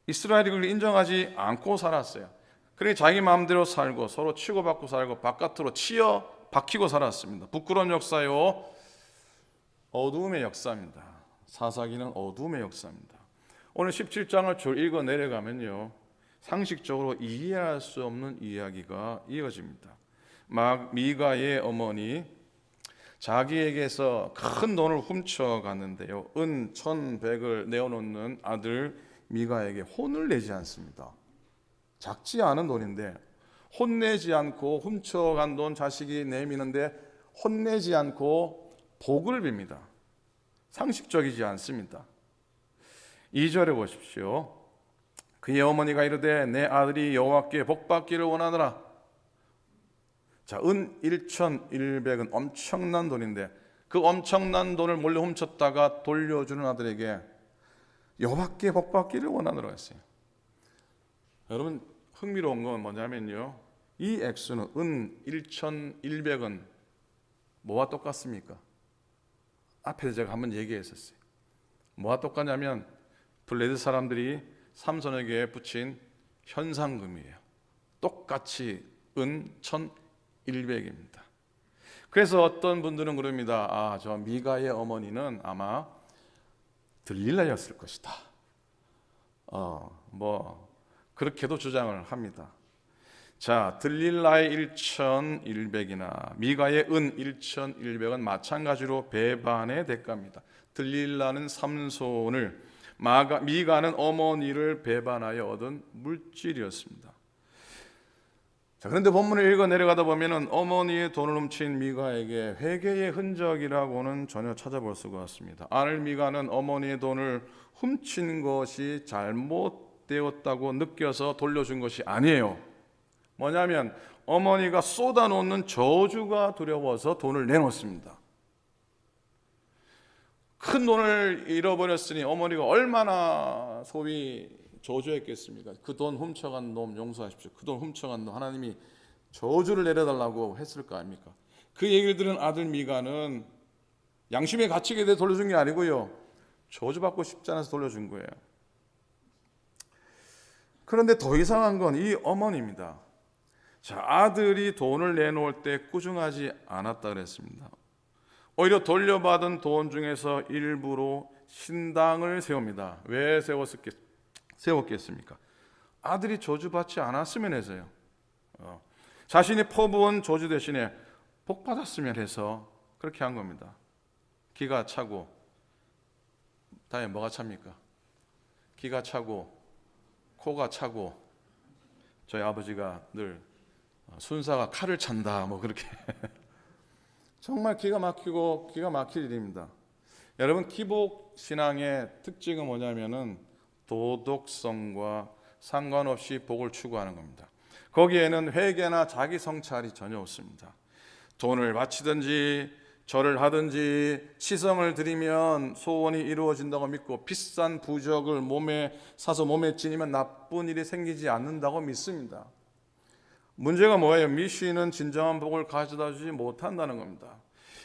이스라엘이 그걸 인정하지 않고 살았어요. 그러니 자기 마음대로 살고 서로 치고받고 살고 바깥으로 치여 박히고 살았습니다. 부끄러운 역사요, 어두움의 역사입니다. 사사기는 어두움의 역사입니다. 오늘 17장을 쭉 읽어 내려가면요, 상식적으로 이해할 수 없는 이야기가 이어집니다. 미가의 어머니 자기에게서 큰 돈을 훔쳐갔는데요, 은 1,100을 내어놓는 아들 미가에게 혼을 내지 않습니다. 작지 않은 돈인데 혼내지 않고, 훔쳐간 돈 자식이 내미는데 혼내지 않고 복을 빕니다. 상식적이지 않습니다. 2절에 보십시오. 그의 어머니가 이르되 내 아들이 여호와께 복받기를 원하노라. 자, 은 1,100은 엄청난 돈인데 그 엄청난 돈을 몰래 훔쳤다가 돌려주는 아들에게 여호와께 복받기를 원하노라 했어요. 여러분, 흥미로운 건 뭐냐면요, 이 액수는 은 1,100은 뭐와 똑같습니까? 앞에서 제가 한번 얘기했었어요. 뭐와 똑같냐면 블레셋 사람들이 삼손에게 붙인 현상금이에요. 똑같이 은 1,100입니다. 그래서 어떤 분들은 그럽니다. 저 미가의 어머니는 아마 들릴라였을 것이다. 그렇게도 주장을 합니다. 자, 들릴라의 1,100이나 미가의 은 1,100은 마찬가지로 배반의 대가입니다. 들릴라는 삼손을, 미가는 어머니를 배반하여 얻은 물질이었습니다. 자, 그런데 본문을 읽어 내려가다 보면은 어머니의 돈을 훔친 미가에게 회개의 흔적이라고는 전혀 찾아볼 수가 없습니다. 아들 미가는 어머니의 돈을 훔친 것이 잘못되었다고 느껴서 돌려준 것이 아니에요. 뭐냐면 어머니가 쏟아놓는 저주가 두려워서 돈을 내놓습니다. 큰 돈을 잃어버렸으니 어머니가 얼마나 소위 저주했겠습니까? 그 돈 훔쳐간 놈 용서하십시오. 그 돈 훔쳐간 놈 하나님이 저주를 내려달라고 했을 거 아닙니까? 그 얘기를 들은 아들 미가는 양심에 갇히게 돼 돌려준 게 아니고요, 저주받고 싶지 않아서 돌려준 거예요. 그런데 더 이상한 건 이 어머니입니다. 자, 아들이 돈을 내놓을 때 꾸중하지 않았다 그랬습니다. 오히려 돌려받은 돈 중에서 일부로 신당을 세웁니다. 왜 세웠겠습니까? 아들이 저주받지 않았으면 해서요. 자신이 퍼부은 저주 대신에 복 받았으면 해서 그렇게 한 겁니다. 기가 차고, 다음에 뭐가 찹니까? 기가 차고 코가 차고, 저희 아버지가 늘 순사가 칼을 찬다 그렇게 정말 기가 막히고 기가 막힐 일입니다. 여러분, 기복 신앙의 특징은 뭐냐면은 도덕성과 상관없이 복을 추구하는 겁니다. 거기에는 회개나 자기 성찰이 전혀 없습니다. 돈을 바치든지 절을 하든지 치성을 드리면 소원이 이루어진다고 믿고 비싼 부적을 몸에 사서 몸에 지니면 나쁜 일이 생기지 않는다고 믿습니다. 문제가 뭐예요? 미신은 진정한 복을 가져다 주지 못한다는 겁니다.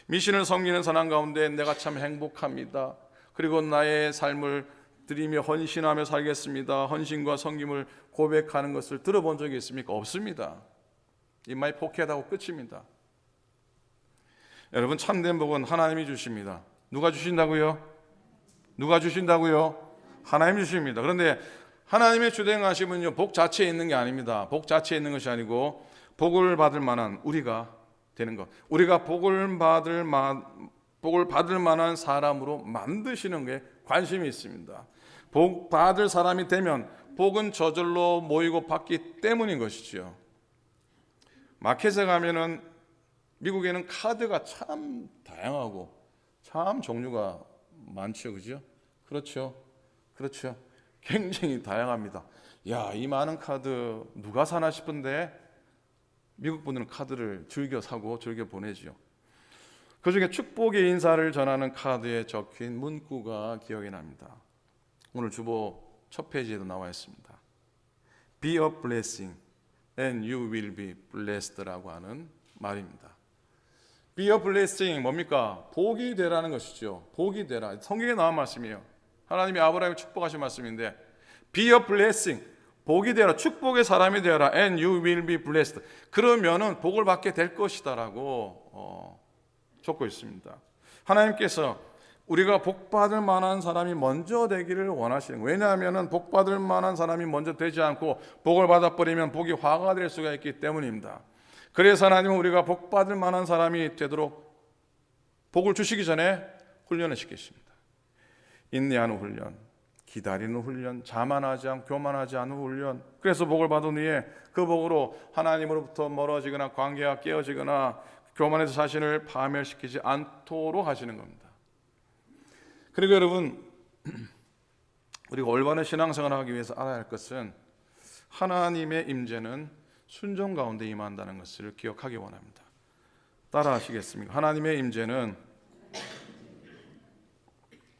미신을 섬기는 사람 가운데 내가 참 행복합니다, 그리고 나의 삶을 드리며 헌신하며 살겠습니다, 헌신과 섬김을 고백하는 것을 들어본 적이 있습니까? 없습니다. 입마에 포켓하고 끝입니다. 여러분, 참된 복은 하나님이 주십니다. 누가 주신다고요? 누가 주신다고요? 하나님이 주십니다. 그런데 하나님의 주den하심은요, 복 자체에 있는 게 아닙니다. 복 자체에 있는 것이 아니고 복을 받을 만한 우리가 되는 것, 우리가 복을 받을 만한 사람으로 만드시는 게 관심이 있습니다. 복 받을 사람이 되면 복은 저절로 모이고 받기 때문인 것이죠. 마켓에 가면은 미국에는 카드가 참 다양하고 참 종류가 많죠, 그죠? 그렇죠. 굉장히 다양합니다. 야, 이 많은 카드 누가 사나 싶은데 미국 분들은 카드를 즐겨 사고 즐겨 보내죠. 그 중에 축복의 인사를 전하는 카드에 적힌 문구가 기억이 납니다. 오늘 주보 첫 페이지에도 나와 있습니다. Be a blessing and you will be blessed라고 하는 말입니다. Be a blessing 뭡니까? 복이 되라는 것이죠. 복이 되라. 성경에 나온 말씀이에요. 하나님이 아브라함을 축복하신 말씀인데 Be a blessing, 복이 되라, 축복의 사람이 되어라. And you will be blessed. 그러면은 복을 받게 될 것이다라고 적고 있습니다. 하나님께서 우리가 복 받을 만한 사람이 먼저 되기를 원하시는 거예요. 왜냐하면 복 받을 만한 사람이 먼저 되지 않고 복을 받아버리면 복이 화가 될 수가 있기 때문입니다. 그래서 하나님은 우리가 복 받을 만한 사람이 되도록 복을 주시기 전에 훈련을 시키십니다. 인내하는 훈련, 기다리는 훈련, 자만하지 않고 교만하지 않은 훈련. 그래서 복을 받은 후에 그 복으로 하나님으로부터 멀어지거나 관계가 깨어지거나 교만해서 자신을 파멸시키지 않도록 하시는 겁니다. 그리고 여러분, 우리가 올바른 신앙생활을 하기 위해서 알아야 할 것은 하나님의 임재는 순종 가운데 임한다는 것을 기억하기 원합니다. 따라 하시겠습니까? 하나님의 임재는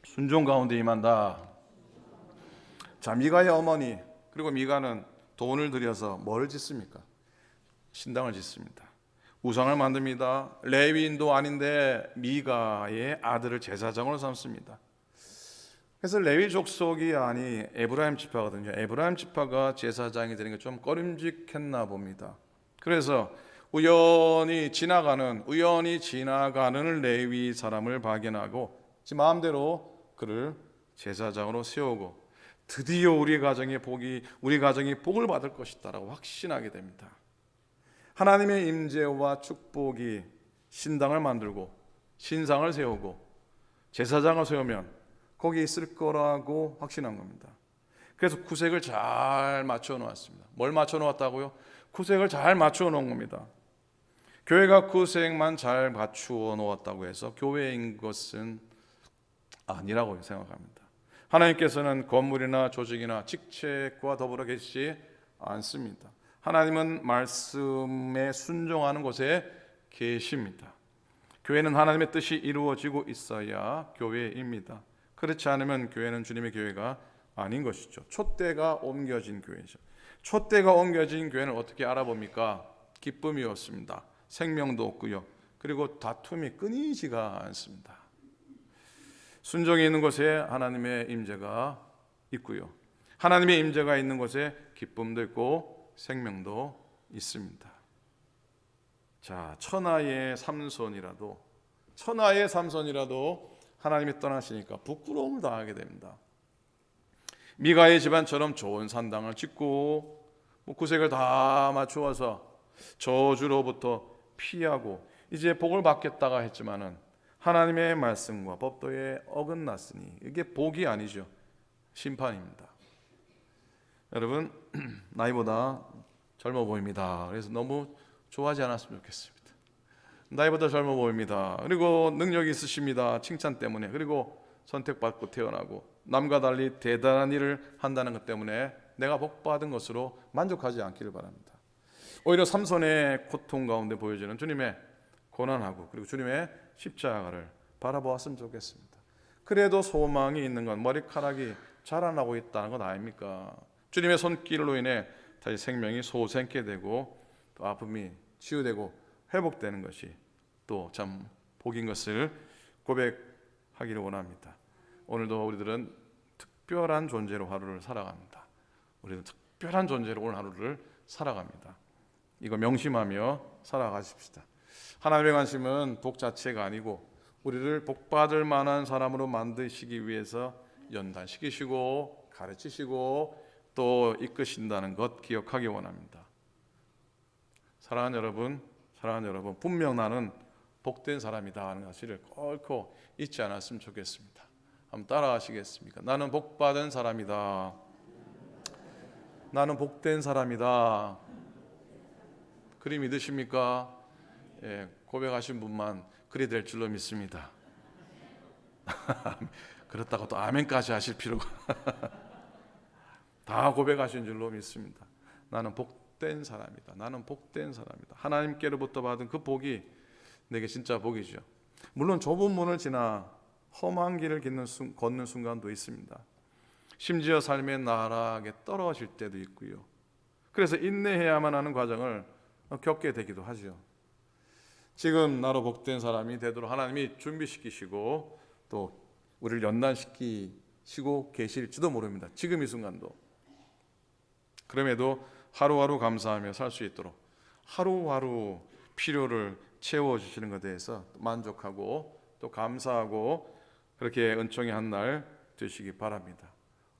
순종 가운데 임한다. 자, 미가의 어머니, 그리고 미가는 돈을 들여서 뭘 짓습니까? 신당을 짓습니다. 우상을 만듭니다. 레위인도 아닌데 미가의 아들을 제사장으로 삼습니다. 그래서 레위 족속이 아니 에브라임 지파거든요. 에브라임 지파가 제사장이 되는 게 좀 꺼림직했나 봅니다. 그래서 우연히 지나가는 레위 사람을 발견하고 지 마음대로 그를 제사장으로 세우고 드디어 우리 가정이 복을 받을 것이다라고 확신하게 됩니다. 하나님의 임재와 축복이 신당을 만들고 신상을 세우고 제사장을 세우면 거기 있을 거라고 확신한 겁니다. 그래서 구색을 잘 맞춰 놓았습니다. 뭘 맞춰 놓았다고요? 구색을 잘 맞춰 놓은 겁니다. 교회가 구색만 잘 맞추어 놓았다고 해서 교회인 것은 아니라고 생각합니다. 하나님께서는 건물이나 조직이나 직책과 더불어 계시지 않습니다. 하나님은 말씀에 순종하는 곳에 계십니다. 교회는 하나님의 뜻이 이루어지고 있어야 교회입니다. 그렇지 않으면 교회는 주님의 교회가 아닌 것이죠. 촛대가 옮겨진 교회죠. 촛대가 옮겨진 교회는 어떻게 알아봅니까? 기쁨이 없습니다. 생명도 없고요. 그리고 다툼이 끊이지가 않습니다. 순종이 있는 곳에 하나님의 임재가 있고요. 하나님의 임재가 있는 곳에 기쁨도 있고 생명도 있습니다. 자, 천하의 삼손이라도 하나님이 떠나시니까 부끄러움을 당하게 됩니다. 미가의 집안처럼 좋은 산당을 짓고 구색을 다 맞추어서 저주로부터 피하고 이제 복을 받겠다가 했지만은 하나님의 말씀과 법도에 어긋났으니 이게 복이 아니죠. 심판입니다. 여러분, 나이보다 젊어 보입니다. 그래서 너무 좋아하지 않았으면 좋겠습니다. 나이보다 젊어 보입니다. 그리고 능력이 있으십니다. 칭찬 때문에. 그리고 선택받고 태어나고 남과 달리 대단한 일을 한다는 것 때문에 내가 복받은 것으로 만족하지 않기를 바랍니다. 오히려 삼손의 고통 가운데 보여지는 주님의 고난하고 그리고 주님의 십자가를 바라보았으면 좋겠습니다. 그래도 소망이 있는 건 머리카락이 자라나고 있다는 것 아닙니까? 주님의 손길로 인해 다시 생명이 솟게 되고 또 아픔이 치유되고 회복되는 것이 또 참 복인 것을 고백하기를 원합니다. 오늘도 우리들은 특별한 존재로 하루를 살아갑니다. 우리는 특별한 존재로 오늘 하루를 살아갑니다. 이거 명심하며 살아가십시다. 하나님의 관심은 복 자체가 아니고 우리를 복받을 만한 사람으로 만드시기 위해서 연단시키시고 가르치시고 또 이끄신다는 것 기억하기 원합니다. 사랑하는 여러분, 분명 나는 복된 사람이다 하는 사실을 꼭 잊지 않았으면 좋겠습니다. 한번 따라하시겠습니까? 나는 복받은 사람이다. 나는 복된 사람이다. 그리 믿으십니까? 예, 고백하신 분만 그리 될 줄로 믿습니다. 그렇다고 또 아멘까지 하실 필요가 다 고백하신 줄로 믿습니다. 나는 복된 사람이다. 나는 복된 사람이다. 하나님께로부터 받은 그 복이 내게 진짜 복이죠. 물론 좁은 문을 지나 험한 길을 걷는 순간도 있습니다. 심지어 삶의 나락에 떨어질 때도 있고요. 그래서 인내해야만 하는 과정을 겪게 되기도 하죠. 지금 나로 복된 사람이 되도록 하나님이 준비시키시고 또 우리를 연단시키시고 계실지도 모릅니다. 지금 이 순간도. 그럼에도 하루하루 감사하며 살 수 있도록 하루하루 필요를 채워주시는 것에 대해서 만족하고 또 감사하고 그렇게 은총의 한 날 되시기 바랍니다.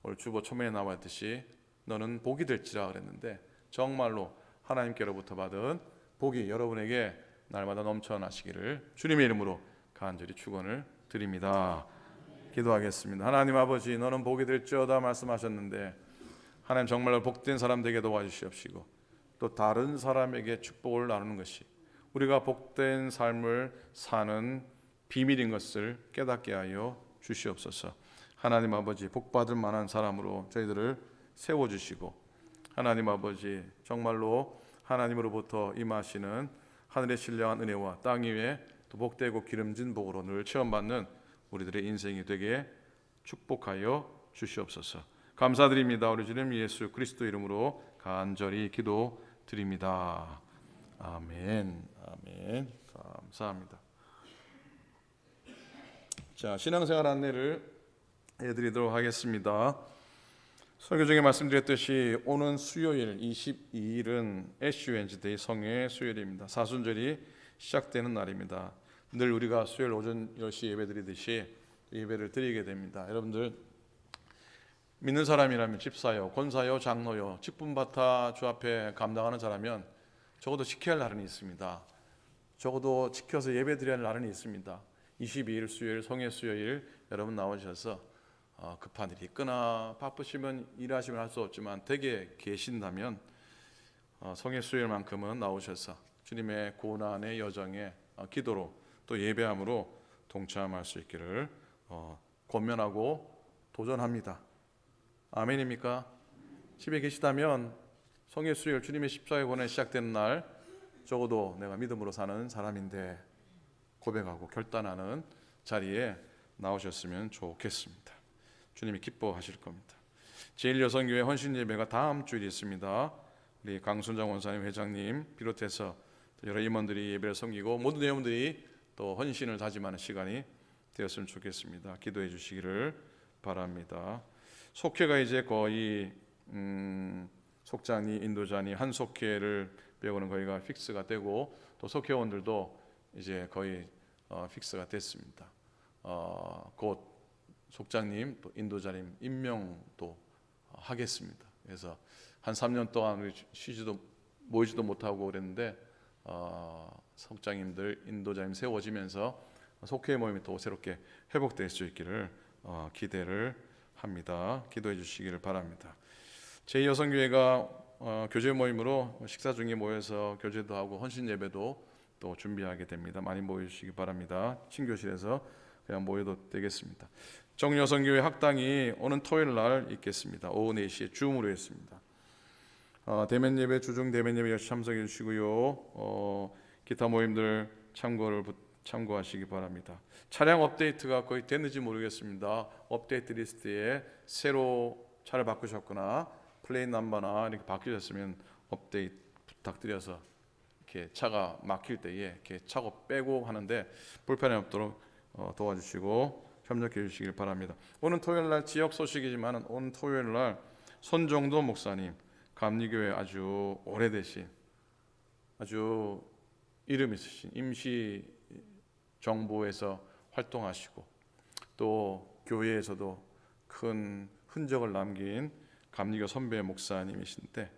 오늘 주보 초면에 나왔듯이 너는 복이 될지라 그랬는데 정말로 하나님께로부터 받은 복이 여러분에게 날마다 넘쳐나시기를 주님의 이름으로 간절히 축원을 드립니다. 기도하겠습니다. 하나님 아버지, 너는 복이 될지어다 말씀하셨는데 하나님 정말로 복된 사람 되게 도와주시옵시고 또 다른 사람에게 축복을 나누는 것이 우리가 복된 삶을 사는 비밀인 것을 깨닫게 하여 주시옵소서. 하나님 아버지, 복받을 만한 사람으로 저희들을 세워주시고, 하나님 아버지, 정말로 하나님으로부터 임하시는 하늘의 신령한 은혜와 땅 위에 또 복되고 기름진 복으로 늘 체험받는 우리들의 인생이 되게 축복하여 주시옵소서. 감사드립니다. 우리 주님 예수 그리스도 이름으로 간절히 기도드립니다. 아멘. 아멘. 감사합니다. 자, 신앙생활 안내를 해드리도록 하겠습니다. 설교 중에 말씀드렸듯이 오는 수요일 22일은 애쉬 웬즈데이 성회 수요일입니다. 사순절이 시작되는 날입니다. 늘 우리가 수요일 오전 10시 예배드리듯이 예배를 드리게 됩니다. 여러분들 믿는 사람이라면 집사요, 권사요, 장로요, 직분받아 주 앞에 감당하는 자라면 적어도 지켜야 할 날은 있습니다. 적어도 지켜서 예배드려야 할 날은 있습니다. 22일 수요일 성회 수요일 여러분 나오셔서 급한 일이 있거나 바쁘시면 일하시면 할 수 없지만 댁에 계신다면 성회 수요일만큼은 나오셔서 주님의 고난의 여정에 기도로 또 예배함으로 동참할 수 있기를 권면하고 도전합니다. 아멘입니까? 집에 계시다면 성회 수요일 주님의 십자가의 고난이 시작되는 날 적어도 내가 믿음으로 사는 사람인데 고백하고 결단하는 자리에 나오셨으면 좋겠습니다. 주님이 기뻐하실 겁니다. 제1여성교회 헌신예배가 다음 주일에 있습니다. 우리 강순장 원사님 회장님 비롯해서 여러 임원들이 예배를 섬기고 모든 회원들이 또 헌신을 다짐하는 시간이 되었으면 좋겠습니다. 기도해 주시기를 바랍니다. 속회가 이제 거의 속장이, 인도자니 한 속회를 배우는 거의가 픽스가 되고 또 속회원들도 이제 거의 픽스가 됐습니다. 곧 속장님 또 인도자님 임명도 하겠습니다. 그래서 한 3년 동안 우리 모이지도 못하고 그랬는데 속장님들, 인도자님 세워지면서 속회 모임이 또 새롭게 회복될 수 있기를 기대를 합니다. 기도해 주시기를 바랍니다. 제2여성교회가 교제 모임으로 식사 중에 모여서 교제도 하고 헌신 예배도 또 준비하게 됩니다. 많이 모여주시기 바랍니다. 친교실에서 그냥 모여도 되겠습니다. 정여성교회 학당이 오는 토요일 날 있겠습니다. 오후 4시에 줌으로 했습니다. 대면 예배, 주중 대면 예배 역시 참석해 주시고요. 기타 모임들 참고하시기 바랍니다. 차량 업데이트가 거의 됐는지 모르겠습니다. 업데이트 리스트에 새로 차를 바꾸셨거나 플레인 넘버나 이렇게 바뀌셨으면 업데이트 부탁드려서 이렇게 차가 막힐 때에 이렇게 차고 빼고 하는데 불편이 없도록 도와주시고 협력해 주시길 바랍니다. 오늘 토요일 날 지역 소식이지만 오늘 토요일 날 손정도 목사님 감리교회 아주 오래되신 아주 이름 있으신 임시 정부에서 활동하시고 또 교회에서도 큰 흔적을 남긴 감리교 선배 목사님이신데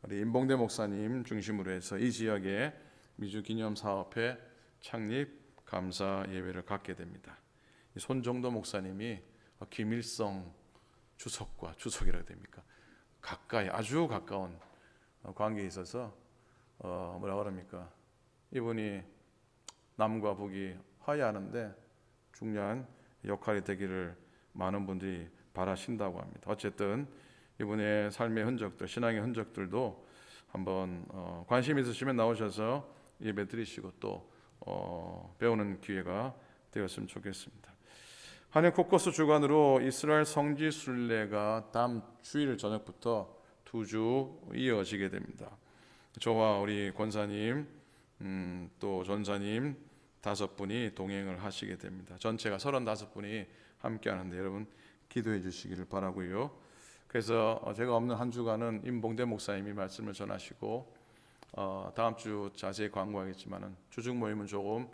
우리 임봉대 목사님 중심으로 해서 이 지역에 미주기념사업회 창립 감사 예배를 갖게 됩니다. 이 손정도 목사님이 김일성 주석이라고 됩니까? 가까이 아주 가까운 관계에 있어서 뭐라 그럽니까? 이분이 남과 북이 화해하는데 중요한 역할이 되기를 많은 분들이 바라신다고 합니다. 어쨌든 이분의 삶의 흔적들, 신앙의 흔적들도 한번 관심 있으시면 나오셔서 예배 드리시고 또 배우는 기회가 되었으면 좋겠습니다. 한해 곳곳 주간으로 이스라엘 성지 순례가 다음 주일 저녁부터 2주 이어지게 됩니다. 저와 우리 권사님 또 전사님 5분이 동행을 하시게 됩니다. 전체가 35분이 함께 하는데 여러분 기도해 주시기를 바라고요. 그래서 제가 없는 한 주간은 임봉대 목사님이 말씀을 전하시고 다음 주 자세히 광고하겠지만은 주중 모임은 조금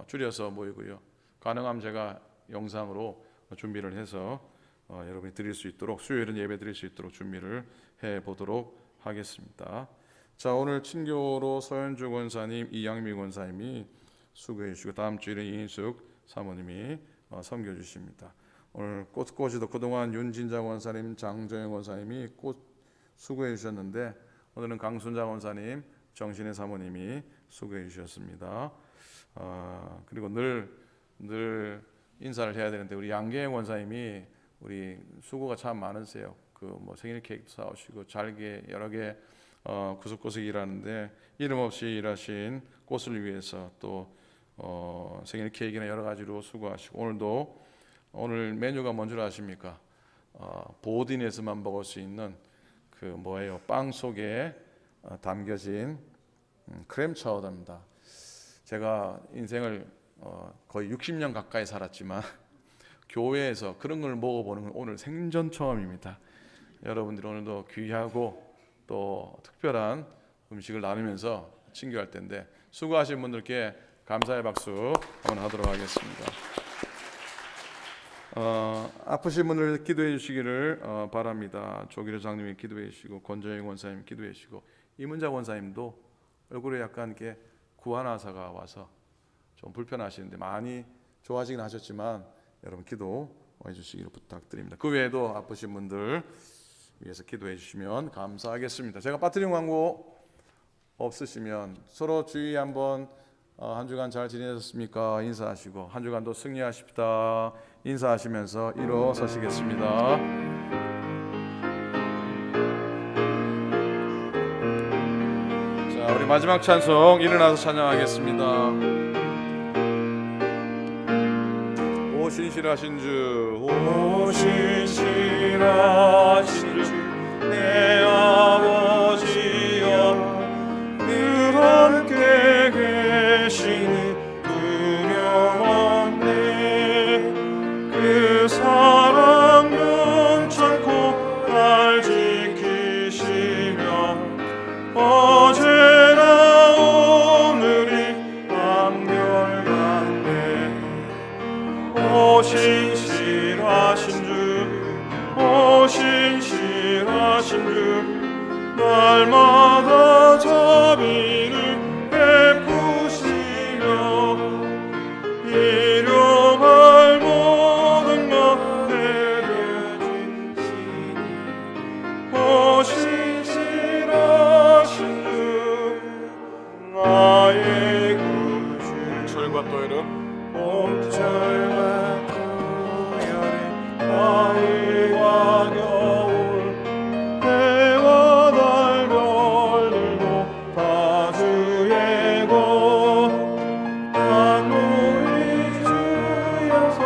줄여서 모이고요. 가능하면 제가 영상으로 준비를 해서 여러분이 드릴 수 있도록 수요일은 예배 드릴 수 있도록 준비를 해 보도록 하겠습니다. 자, 오늘 친교로 서현주 권사님, 이양미 권사님이 수고해 주시고 다음 주일은 이인숙 사모님이 섬겨 주십니다. 오늘 꽃꽂이도 그동안 윤진자 권사님, 장정영 권사님이 꽃 수고해 주셨는데 오늘은 강순자 권사님, 정신의 사모님이 수고해 주셨습니다. 그리고 늘 인사를 해야 되는데 우리 양계영 원사님이 우리 수고가 참 많으세요. 그 뭐 생일 케이크도 사오시고 잘게 여러 개 구석구석 일하는데 이름 없이 일하신 꽃을 위해서 또 생일 케이크나 여러 가지로 수고하시고 오늘 메뉴가 뭔 줄 아십니까? 보딘에서만 먹을 수 있는 그 뭐예요? 빵 속에 담겨진 크렘 차우더입니다. 제가 인생을 거의 60년 가까이 살았지만 교회에서 그런 걸 먹어보는 건 오늘 생전 처음입니다. 여러분들 오늘도 귀하고 또 특별한 음식을 나누면서 친교할 텐데 수고하신 분들께 감사의 박수 한번 하도록 하겠습니다. 아프신 분들 기도해 주시기를 바랍니다. 조기로 장님이 기도해 주시고 권정영 원사님 기도해 주시고 이문자 원사님도 얼굴에 약간 이렇게 구안화사가 와서 좀 불편하시는데 많이 좋아지긴 하셨지만 여러분 기도해 주시기를 부탁드립니다. 그 외에도 아프신 분들 위해서 기도해 주시면 감사하겠습니다. 제가 빠뜨린 광고 없으시면 서로 주의 한번 한 주간 잘 지내셨습니까? 인사하시고 한 주간도 승리하십시다. 인사하시면서 일어서시겠습니다. 자, 우리 마지막 찬송 일어나서 찬양하겠습니다. 오 신실하신 주, 오 신실하신 주, 내 아버지여, 늘 함께 계시니 두려웠네. 그 사랑 변찮고 날 지키시며 어제나 오늘이 한결같네. 오 신실하신 주, 오 신실하신 주, 날마다 자비를 베푸시며 일용할 모든 것 내려주시니 오 신실하신 주, 나의 구주. 철과 또 여름 봄철과 또 여름 가을과 겨울 해와 달 별들도 다 주의 것 만물이 주의 손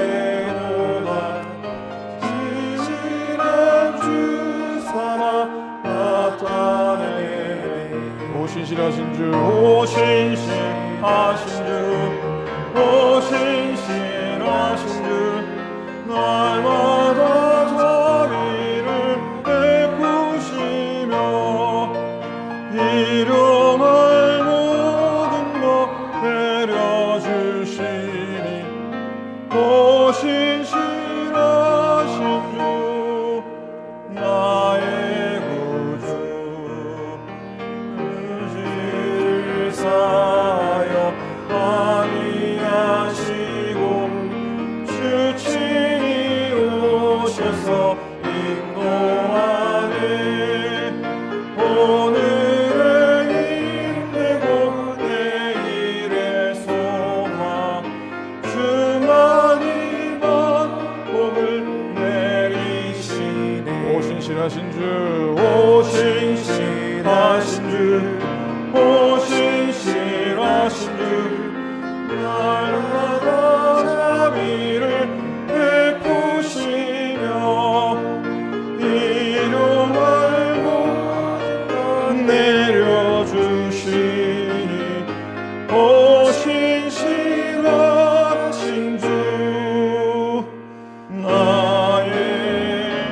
드러내도다. 신실한 주 삼아 나타내네. 오 신실하신 주, 오 신실하신 주, 오 신실하신 주, 날마다 자비를 베푸시며 일용할 모든 것 내려주시니 오 신실하신 주, 나의 구주. 의지를 쌓여 안위하시고 주친이 오셔서 인도하네. 오늘의 힘내고 내일의 소망 주만이만 복을 내리시네. 오 신실하신 주, 오 신실하신 주, 오 신실하신 주, 날마다 자비를 베푸시며 일용할 모든 것 내려주시니 오 신실하신 주, 나의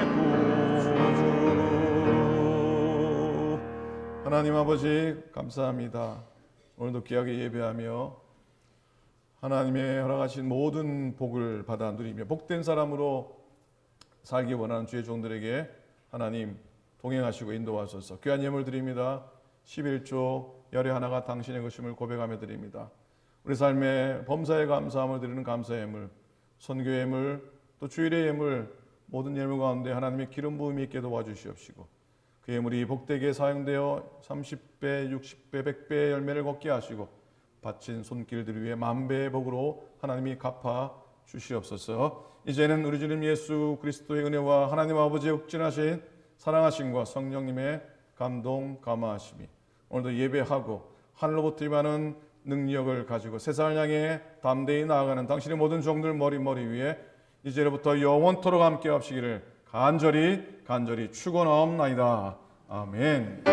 구주. 하나님 아버지 감사합니다. 오늘도 귀하게 예배하며 하나님의 허락하신 모든 복을 받아 누리며 복된 사람으로 살기 원하는 주의 종들에게 하나님 동행하시고 인도하소서. 귀한 예물 드립니다. 11조 열의 하나가 당신의 것임을 고백하며 드립니다. 우리 삶의 범사에 감사함을 드리는 감사의 예물, 선교의 예물, 또 주일의 예물, 모든 예물 가운데 하나님의 기름 부음이 있게 도와주시옵시고 그의 물이 복되게 사용되어 30배, 60배, 100배의 열매를 걷게 하시고 바친 손길들 위에 만배의 복으로 하나님이 갚아 주시옵소서. 이제는 우리 주님 예수 그리스도의 은혜와 하나님 아버지의 욱진하신 사랑하심과 성령님의 감동 감화하심이 오늘도 예배하고 하늘로부터 임하는 능력을 가지고 세상을 향해 담대히 나아가는 당신의 모든 종들 머리 위에 이제로부터 영원토록 함께 하시기를 간절히 축원하옵나이다. 아멘.